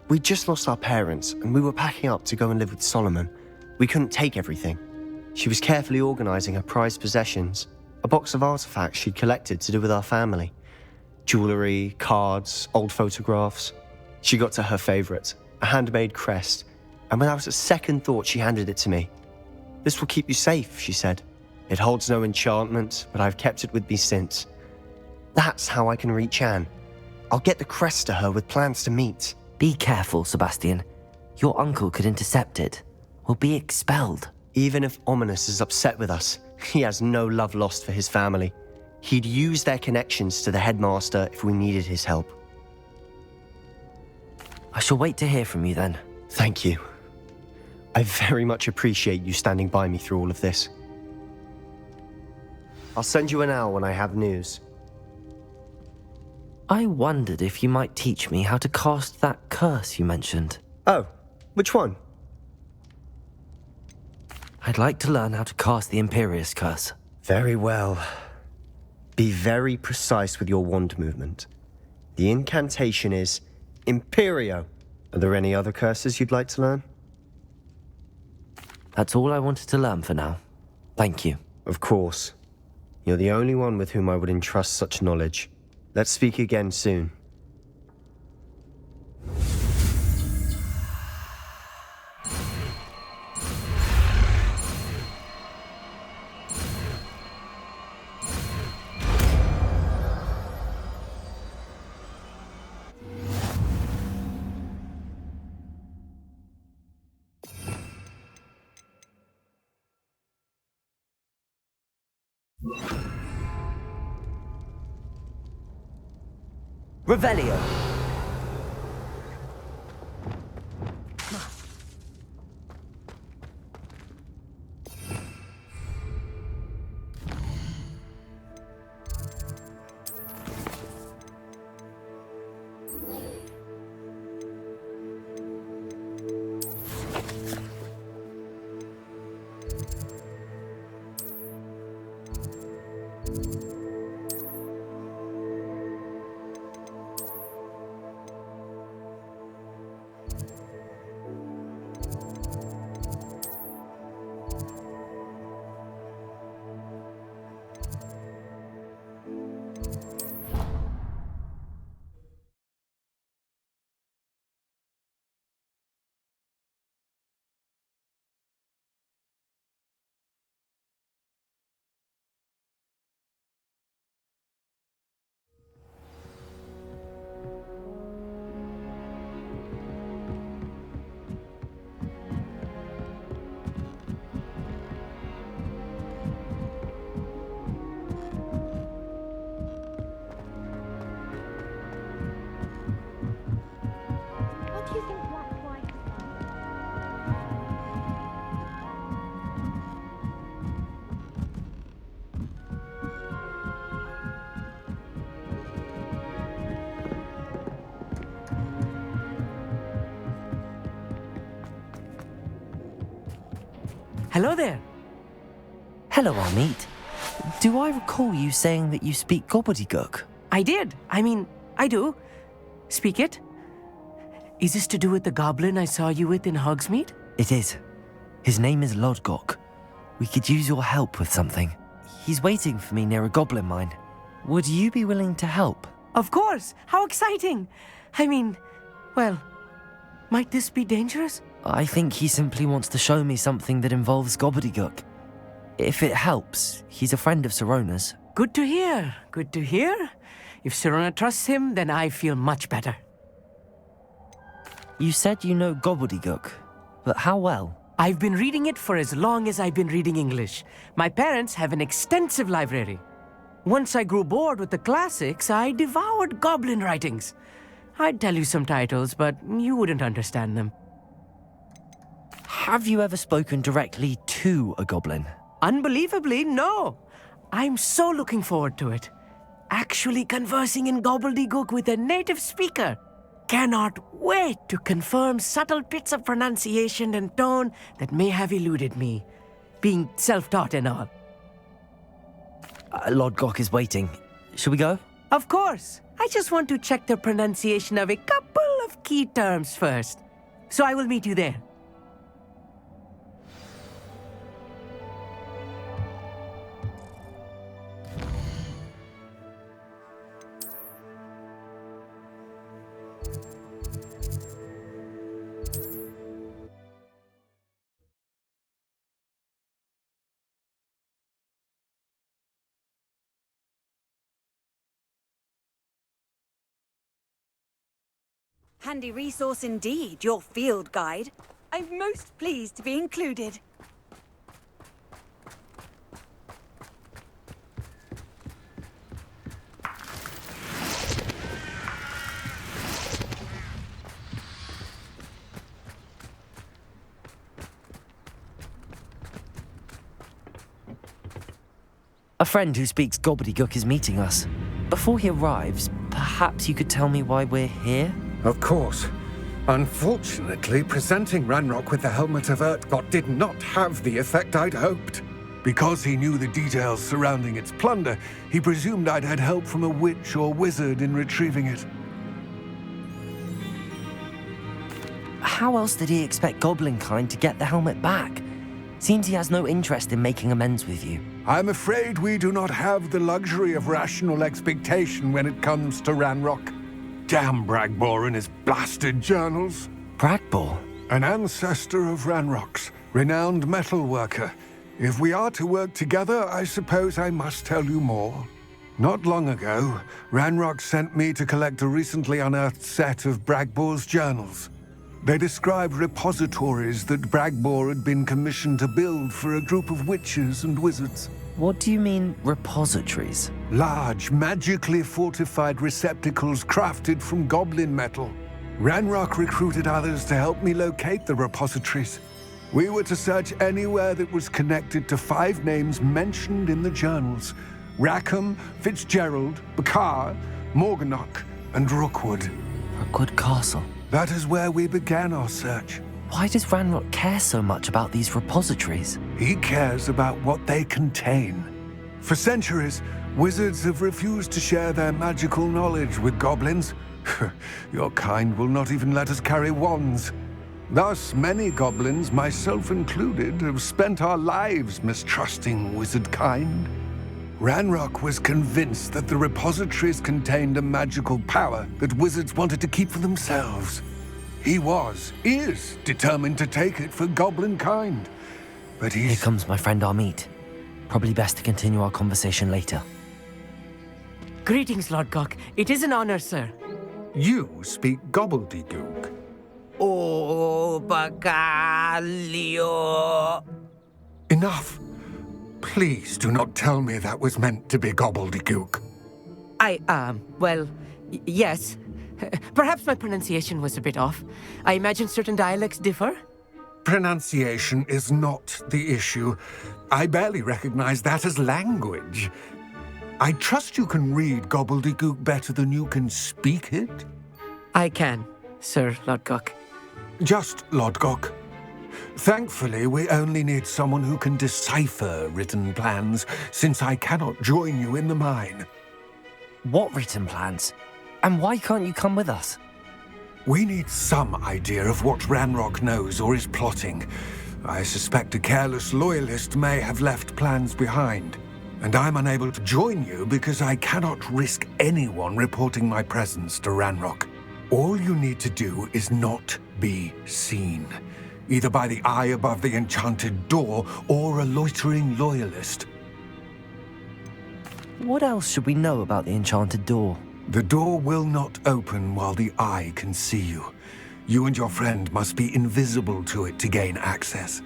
We just lost our parents, and we were packing up to go and live with Solomon. We couldn't take everything. She was carefully organising her prized possessions, a box of artifacts she'd collected to do with our family. Jewellery, cards, old photographs. She got to her favourite, a handmade crest, and without a second thought she handed it to me. "This will keep you safe," she said. "It holds no enchantment, but I've kept it with me since. That's how I can reach Anne. I'll get the crest to her with plans to meet." Be careful, Sebastian. Your uncle could intercept it. We'll be expelled. Even if Ominous is upset with us, he has no love lost for his family. He'd use their connections to the headmaster if we needed his help. I shall wait to hear from you then. Thank you. I very much appreciate you standing by me through all of this. I'll send you an owl when I have news. I wondered if you might teach me how to cast that curse you mentioned. Oh, which one? I'd like to learn how to cast the Imperious Curse. Very well. Be very precise with your wand movement. The incantation is Imperio. Are there any other curses you'd like to learn? That's all I wanted to learn for now. Thank you. Of course. You're the only one with whom I would entrust such knowledge. Let's speak again soon. Revelio! Hello there. Hello, Amit. Do I recall you saying that you speak gobbledygook? I did. I do. Speak it. Is this to do with the goblin I saw you with in Hogsmeade? It is. His name is Lodgok. We could use your help with something. He's waiting for me near a goblin mine. Would you be willing to help? Of course. How exciting. Well, might this be dangerous? I think he simply wants to show me something that involves gobbledygook. If it helps, he's a friend of Sirona's. Good to hear. Good to hear. If Sirona trusts him, then I feel much better. You said you know gobbledygook, but how well? I've been reading it for as long as I've been reading English. My parents have an extensive library. Once I grew bored with the classics, I devoured goblin writings. I'd tell you some titles, but you wouldn't understand them. Have you ever spoken directly to a goblin? Unbelievably, no. I'm so looking forward to it. Actually conversing in gobbledygook with a native speaker. Cannot wait to confirm subtle bits of pronunciation and tone that may have eluded me, being self-taught and all. Lodgok is waiting. Shall we go? Of course. I just want to check the pronunciation of a couple of key terms first. So I will meet you there. Handy resource indeed, your field guide. I'm most pleased to be included. A friend who speaks gobbledygook is meeting us. Before he arrives, perhaps you could tell me why we're here? Of course. Unfortunately, presenting Ranrock with the Helmet of Urtkot did not have the effect I'd hoped. Because he knew the details surrounding its plunder, he presumed I'd had help from a witch or wizard in retrieving it. How else did he expect Goblinkind to get the helmet back? Seems he has no interest in making amends with you. I'm afraid we do not have the luxury of rational expectation when it comes to Ranrock. Damn Bragbor and his blasted journals. Bragbor? An ancestor of Ranrock's, renowned metalworker. If we are to work together, I suppose I must tell you more. Not long ago, Ranrock sent me to collect a recently unearthed set of Bragbor's journals. They described repositories that Bragbor had been commissioned to build for a group of witches and wizards. What do you mean, repositories? Large, magically fortified receptacles crafted from goblin metal. Ranrock recruited others to help me locate the repositories. We were to search anywhere that was connected to 5 names mentioned in the journals: Rackham, Fitzgerald, Bakar, Morganach, and Rookwood. Rookwood Castle. That is where we began our search. Why does Ranrock care so much about these repositories? He cares about what they contain. For centuries, wizards have refused to share their magical knowledge with goblins. Your kind will not even let us carry wands. Thus, many goblins, myself included, have spent our lives mistrusting wizard kind. Ranrock was convinced that the repositories contained a magical power that wizards wanted to keep for themselves. He is determined to take it for goblin kind. But Here comes my friend Amit. Probably best to continue our conversation later. Greetings, Lord Gok. It is an honor, sir. You speak gobbledygook. Oh, Bagalio. Enough. Please do not tell me that was meant to be gobbledygook. Yes. Perhaps my pronunciation was a bit off. I imagine certain dialects differ. Pronunciation is not the issue. I barely recognize that as language. I trust you can read gobbledygook better than you can speak it? I can, Sir Lodgok. Just Lodgok. Thankfully, we only need someone who can decipher written plans, since I cannot join you in the mine. What written plans? And why can't you come with us? We need some idea of what Ranrock knows or is plotting. I suspect a careless loyalist may have left plans behind. And I'm unable to join you because I cannot risk anyone reporting my presence to Ranrock. All you need to do is not be seen, either by the eye above the enchanted door or a loitering loyalist. What else should we know about the enchanted door? The door will not open while the eye can see you. You and your friend must be invisible to it to gain access.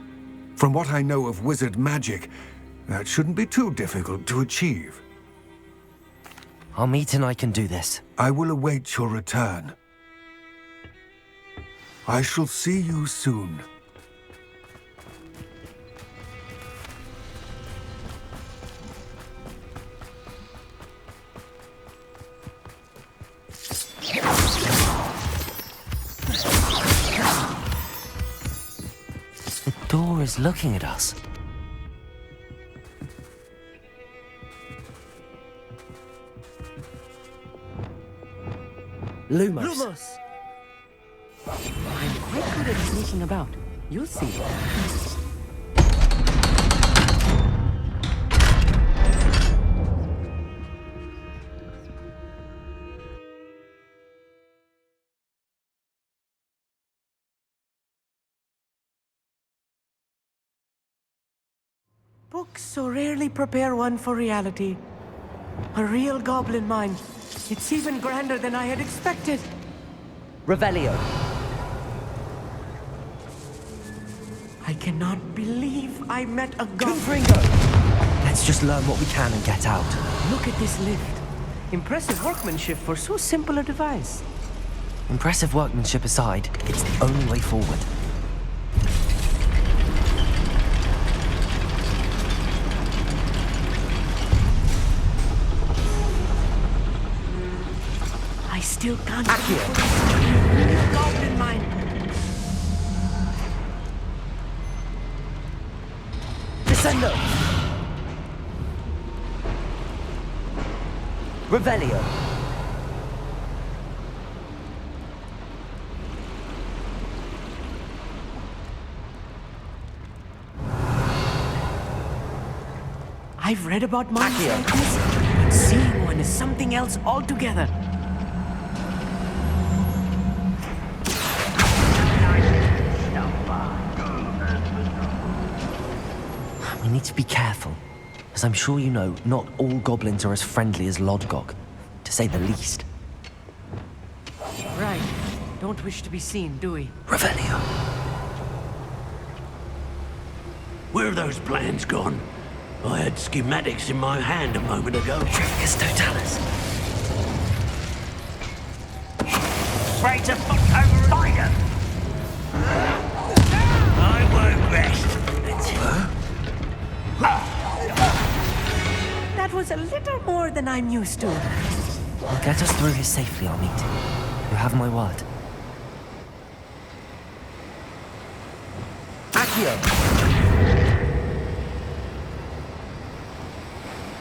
From what I know of wizard magic, that shouldn't be too difficult to achieve. Amit and I can do this. I will await your return. I shall see you soon. The door is looking at us. Lumos. I'm quite good at sneaking about. You'll see. Books so rarely prepare one for reality. A real goblin mine. It's even grander than I had expected. Revelio. I cannot believe I met a goblin. Confringo! Let's just learn what we can and get out. Look at this lift. Impressive workmanship for so simple a device. Impressive workmanship aside, it's the only way forward. still can't get a real goblin mind. Descendo! Revelio! I've read about minds like this, but seeing one is something else altogether. We need to be careful. As I'm sure you know, not all goblins are as friendly as Lodgok, to say the least. Right. Don't wish to be seen, do we? Revelio. Where have those plans gone? I had schematics in my hand a moment ago. Tricus totalis. Afraid to foot over fire. I won't rest. That was a little more than I'm used to. We'll get us through here safely, Amit. You have my word. Accio!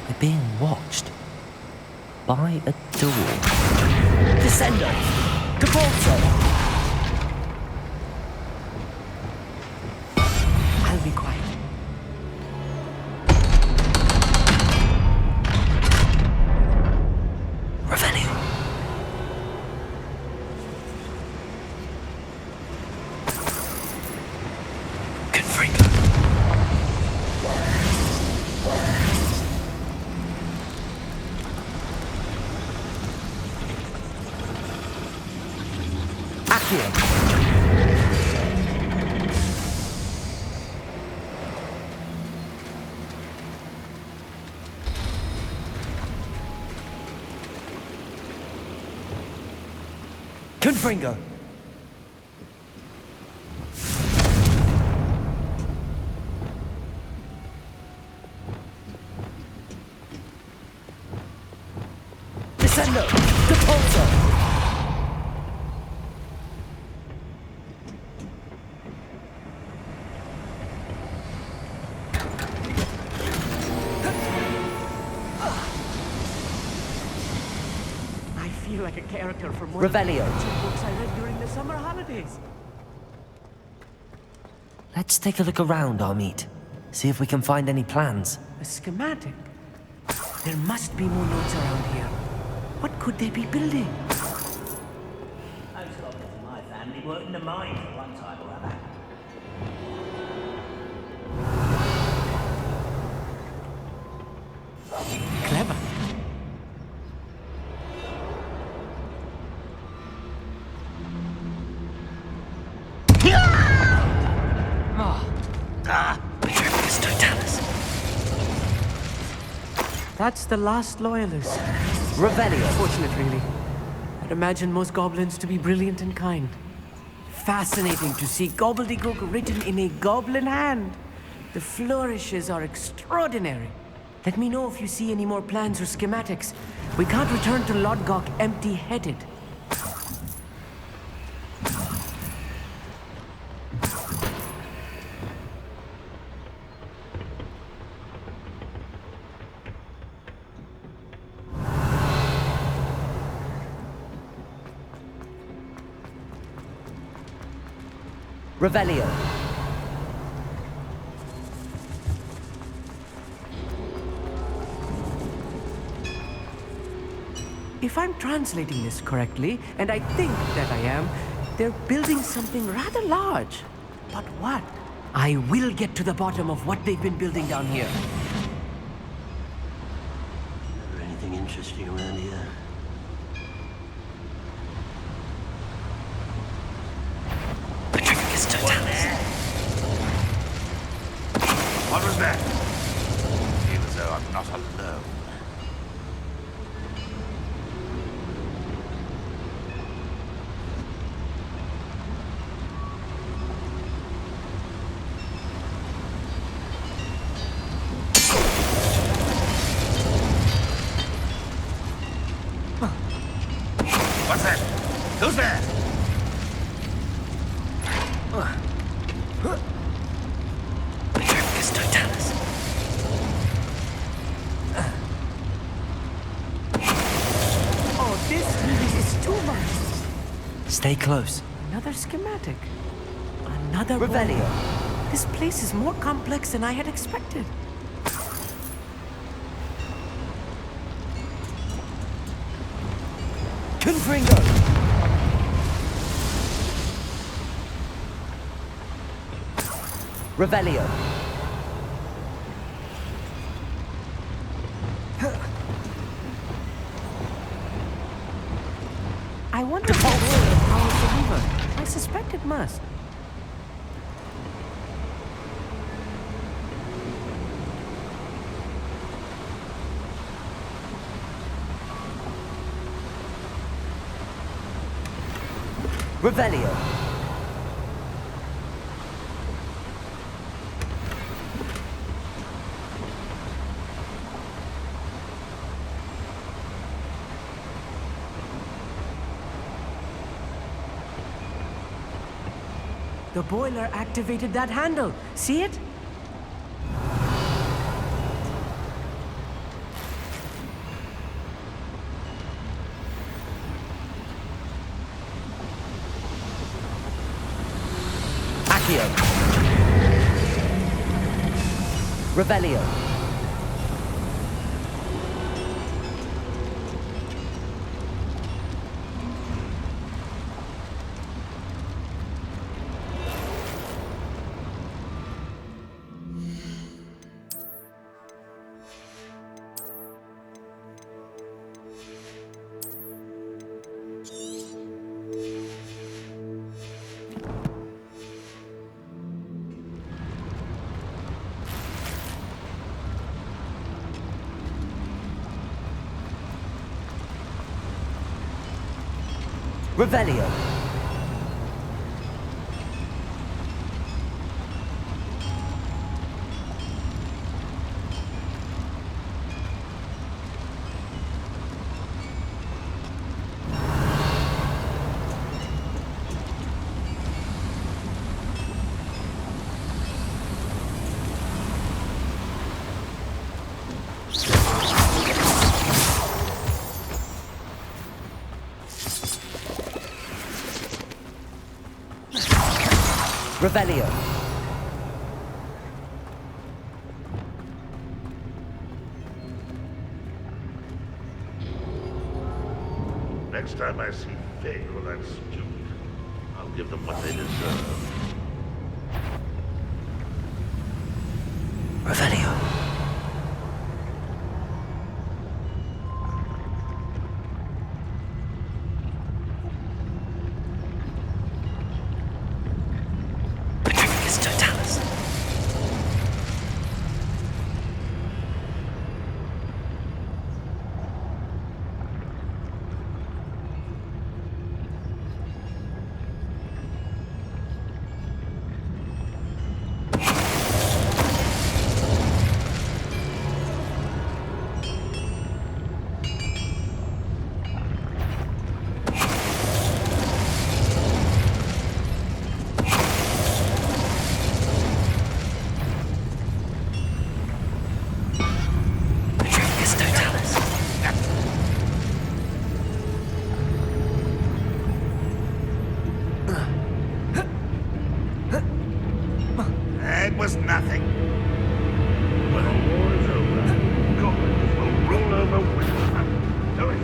We're being watched. By a door. Descendo! Capulso! I'll be quiet. Revelio. Confringo. Accio. Confringo. Descendo. Capulso. I feel like a character from one Revelio. of the books I read during the summer holidays. Let's take a look around, Amit. See if we can find any plans. A schematic? There must be more notes around here. What could they be building? Most goblins in my family worked in the mines at one time or other. Clever. Tricus totalis. That's the last loyalist. Revelio. Fortunate, really. I'd imagine most goblins to be brilliant and kind. Fascinating to see gobbledygook written in a goblin hand. The flourishes are extraordinary. Let me know if you see any more plans or schematics. We can't return to Lodgok empty-headed. Revelio. If I'm translating this correctly, and I think that I am, they're building something rather large. But what? I will get to the bottom of what they've been building down here. Is there anything interesting around here? Tricus totalis. What was that? I feel as though I'm not alone. What's that? Stay close. Another schematic. Another Revelio. boiler. This place is more complex than I had expected. Confringo! Revelio. I wonder if the boiler powers the lever. I suspect it must. Revelio. The boiler activated that handle. See it? Accio. Revelio. Revelio. Revelio. Next time I see Faye or that student, I'll give them what they deserve. Revelio. It was nothing. When the war is over, goblins will rule over Winterland. Do it.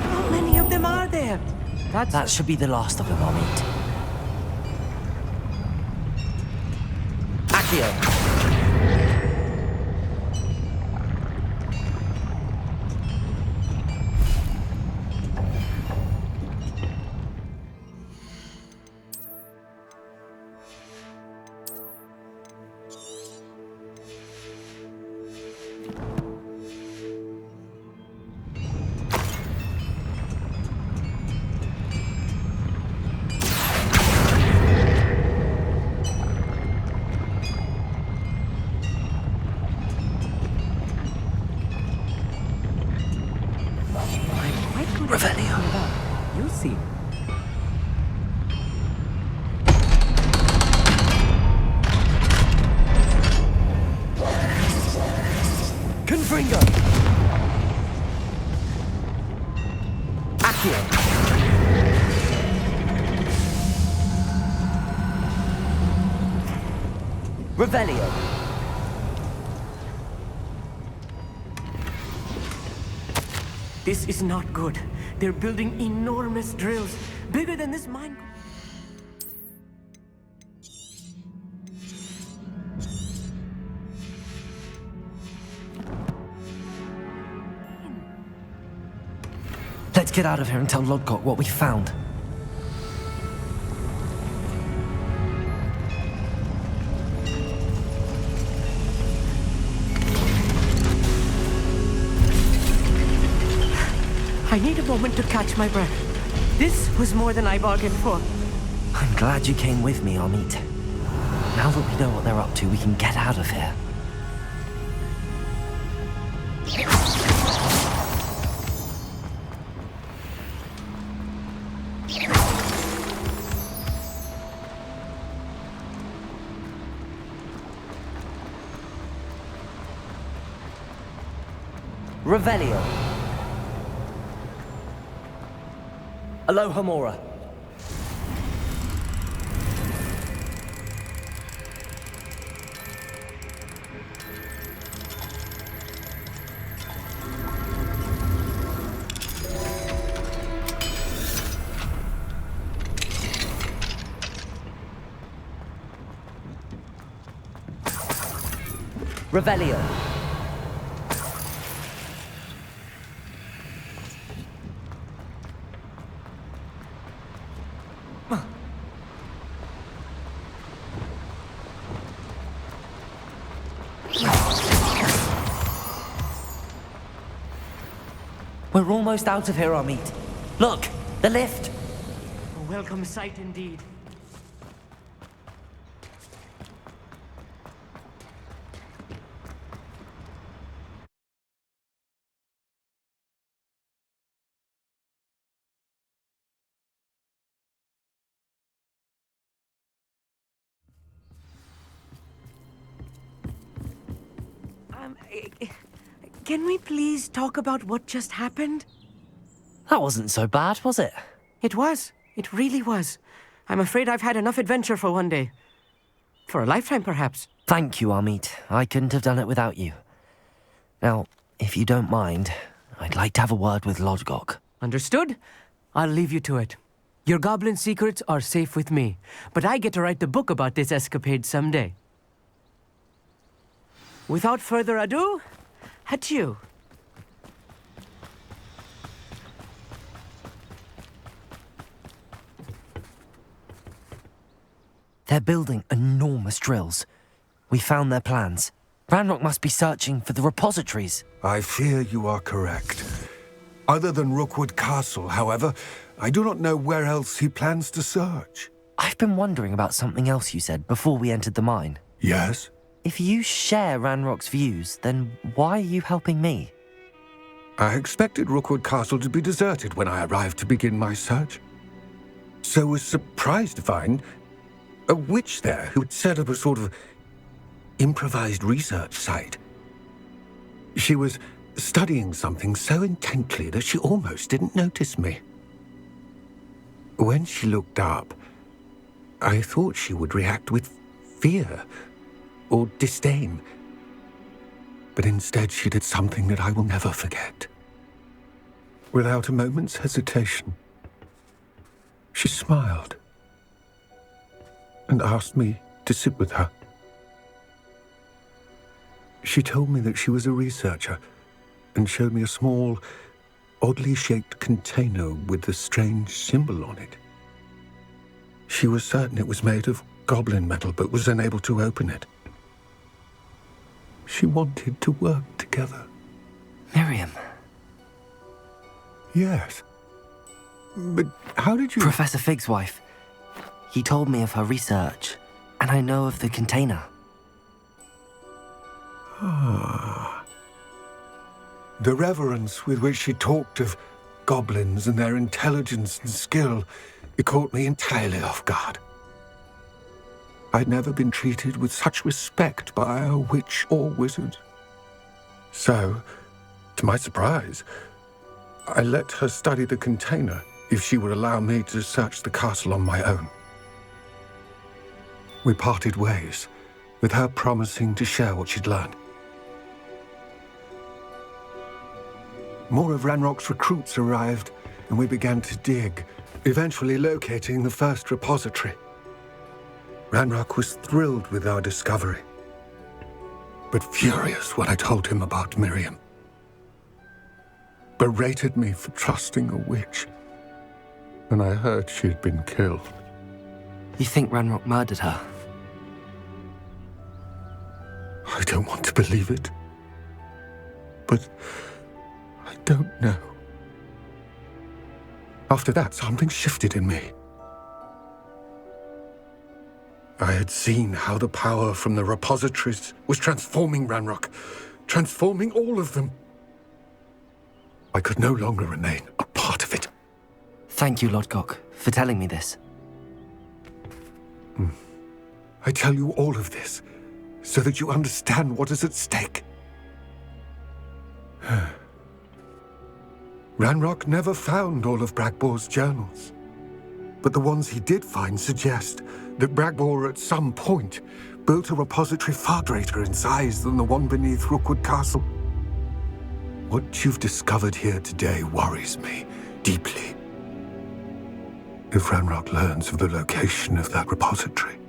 How many of them are there? That should be the last of them, I'll meet. Accio. Fringo! Accio! Revelio! This is not good. They're building enormous drills, bigger than this mine. Let's get out of here and tell Lodgok what we found. I need a moment to catch my breath. This was more than I bargained for. I'm glad you came with me, Amit. Now that we know what they're up to, we can get out of here. Revelio. Alohomora. Revelio. We're almost out of here, Amit. Look, the lift. A welcome sight indeed. Can we please talk about what just happened? That wasn't so bad, was it? It was. It really was. I'm afraid I've had enough adventure for one day. For a lifetime, perhaps. Thank you, Amit. I couldn't have done it without you. Now, if you don't mind, I'd like to have a word with Lodgok. Understood? I'll leave you to it. Your goblin secrets are safe with me, but I get to write the book about this escapade someday. Without further ado, adieu. They're building enormous drills. We found their plans. Ranrock must be searching for the repositories. I fear you are correct. Other than Rookwood Castle, however, I do not know where else he plans to search. I've been wondering about something else you said before we entered the mine. Yes? If you share Ranrock's views, then why are you helping me? I expected Rookwood Castle to be deserted when I arrived to begin my search. So was surprised to find a witch there who had set up a sort of improvised research site. She was studying something so intently that she almost didn't notice me. When she looked up, I thought she would react with fear or disdain. But instead she did something that I will never forget. Without a moment's hesitation, she smiled and asked me to sit with her. She told me that she was a researcher and showed me a small, oddly shaped container with a strange symbol on it. She was certain it was made of goblin metal, but was unable to open it. She wanted to work together. Miriam. Yes. But how did you... Professor Fig's wife. He told me of her research, and I know of the container. Ah. The reverence with which she talked of goblins and their intelligence and skill, it caught me entirely off guard. I'd never been treated with such respect by a witch or wizard. So, to my surprise, I let her study the container if she would allow me to search the castle on my own. We parted ways, with her promising to share what she'd learned. More of Ranrock's recruits arrived, and we began to dig, eventually locating the first repository. Ranrock was thrilled with our discovery, but furious when I told him about Miriam. Berated me for trusting a witch when I heard she'd been killed. You think Ranrock murdered her? I don't want to believe it, but I don't know. After that, something shifted in me. I had seen how the power from the repositories was transforming Ranrock, transforming all of them. I could no longer remain a part of it. Thank you, Lodgok, for telling me this. I tell you all of this so that you understand what is at stake. Ranrock never found all of Bragbor's journals, but the ones he did find suggest that Bragbor at some point built a repository far greater in size than the one beneath Rookwood Castle. What you've discovered here today worries me deeply. If Ranrock learns of the location of that repository,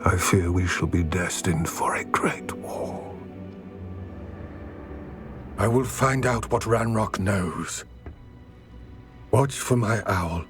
I fear we shall be destined for a great war. I will find out what Ranrock knows. Watch for my owl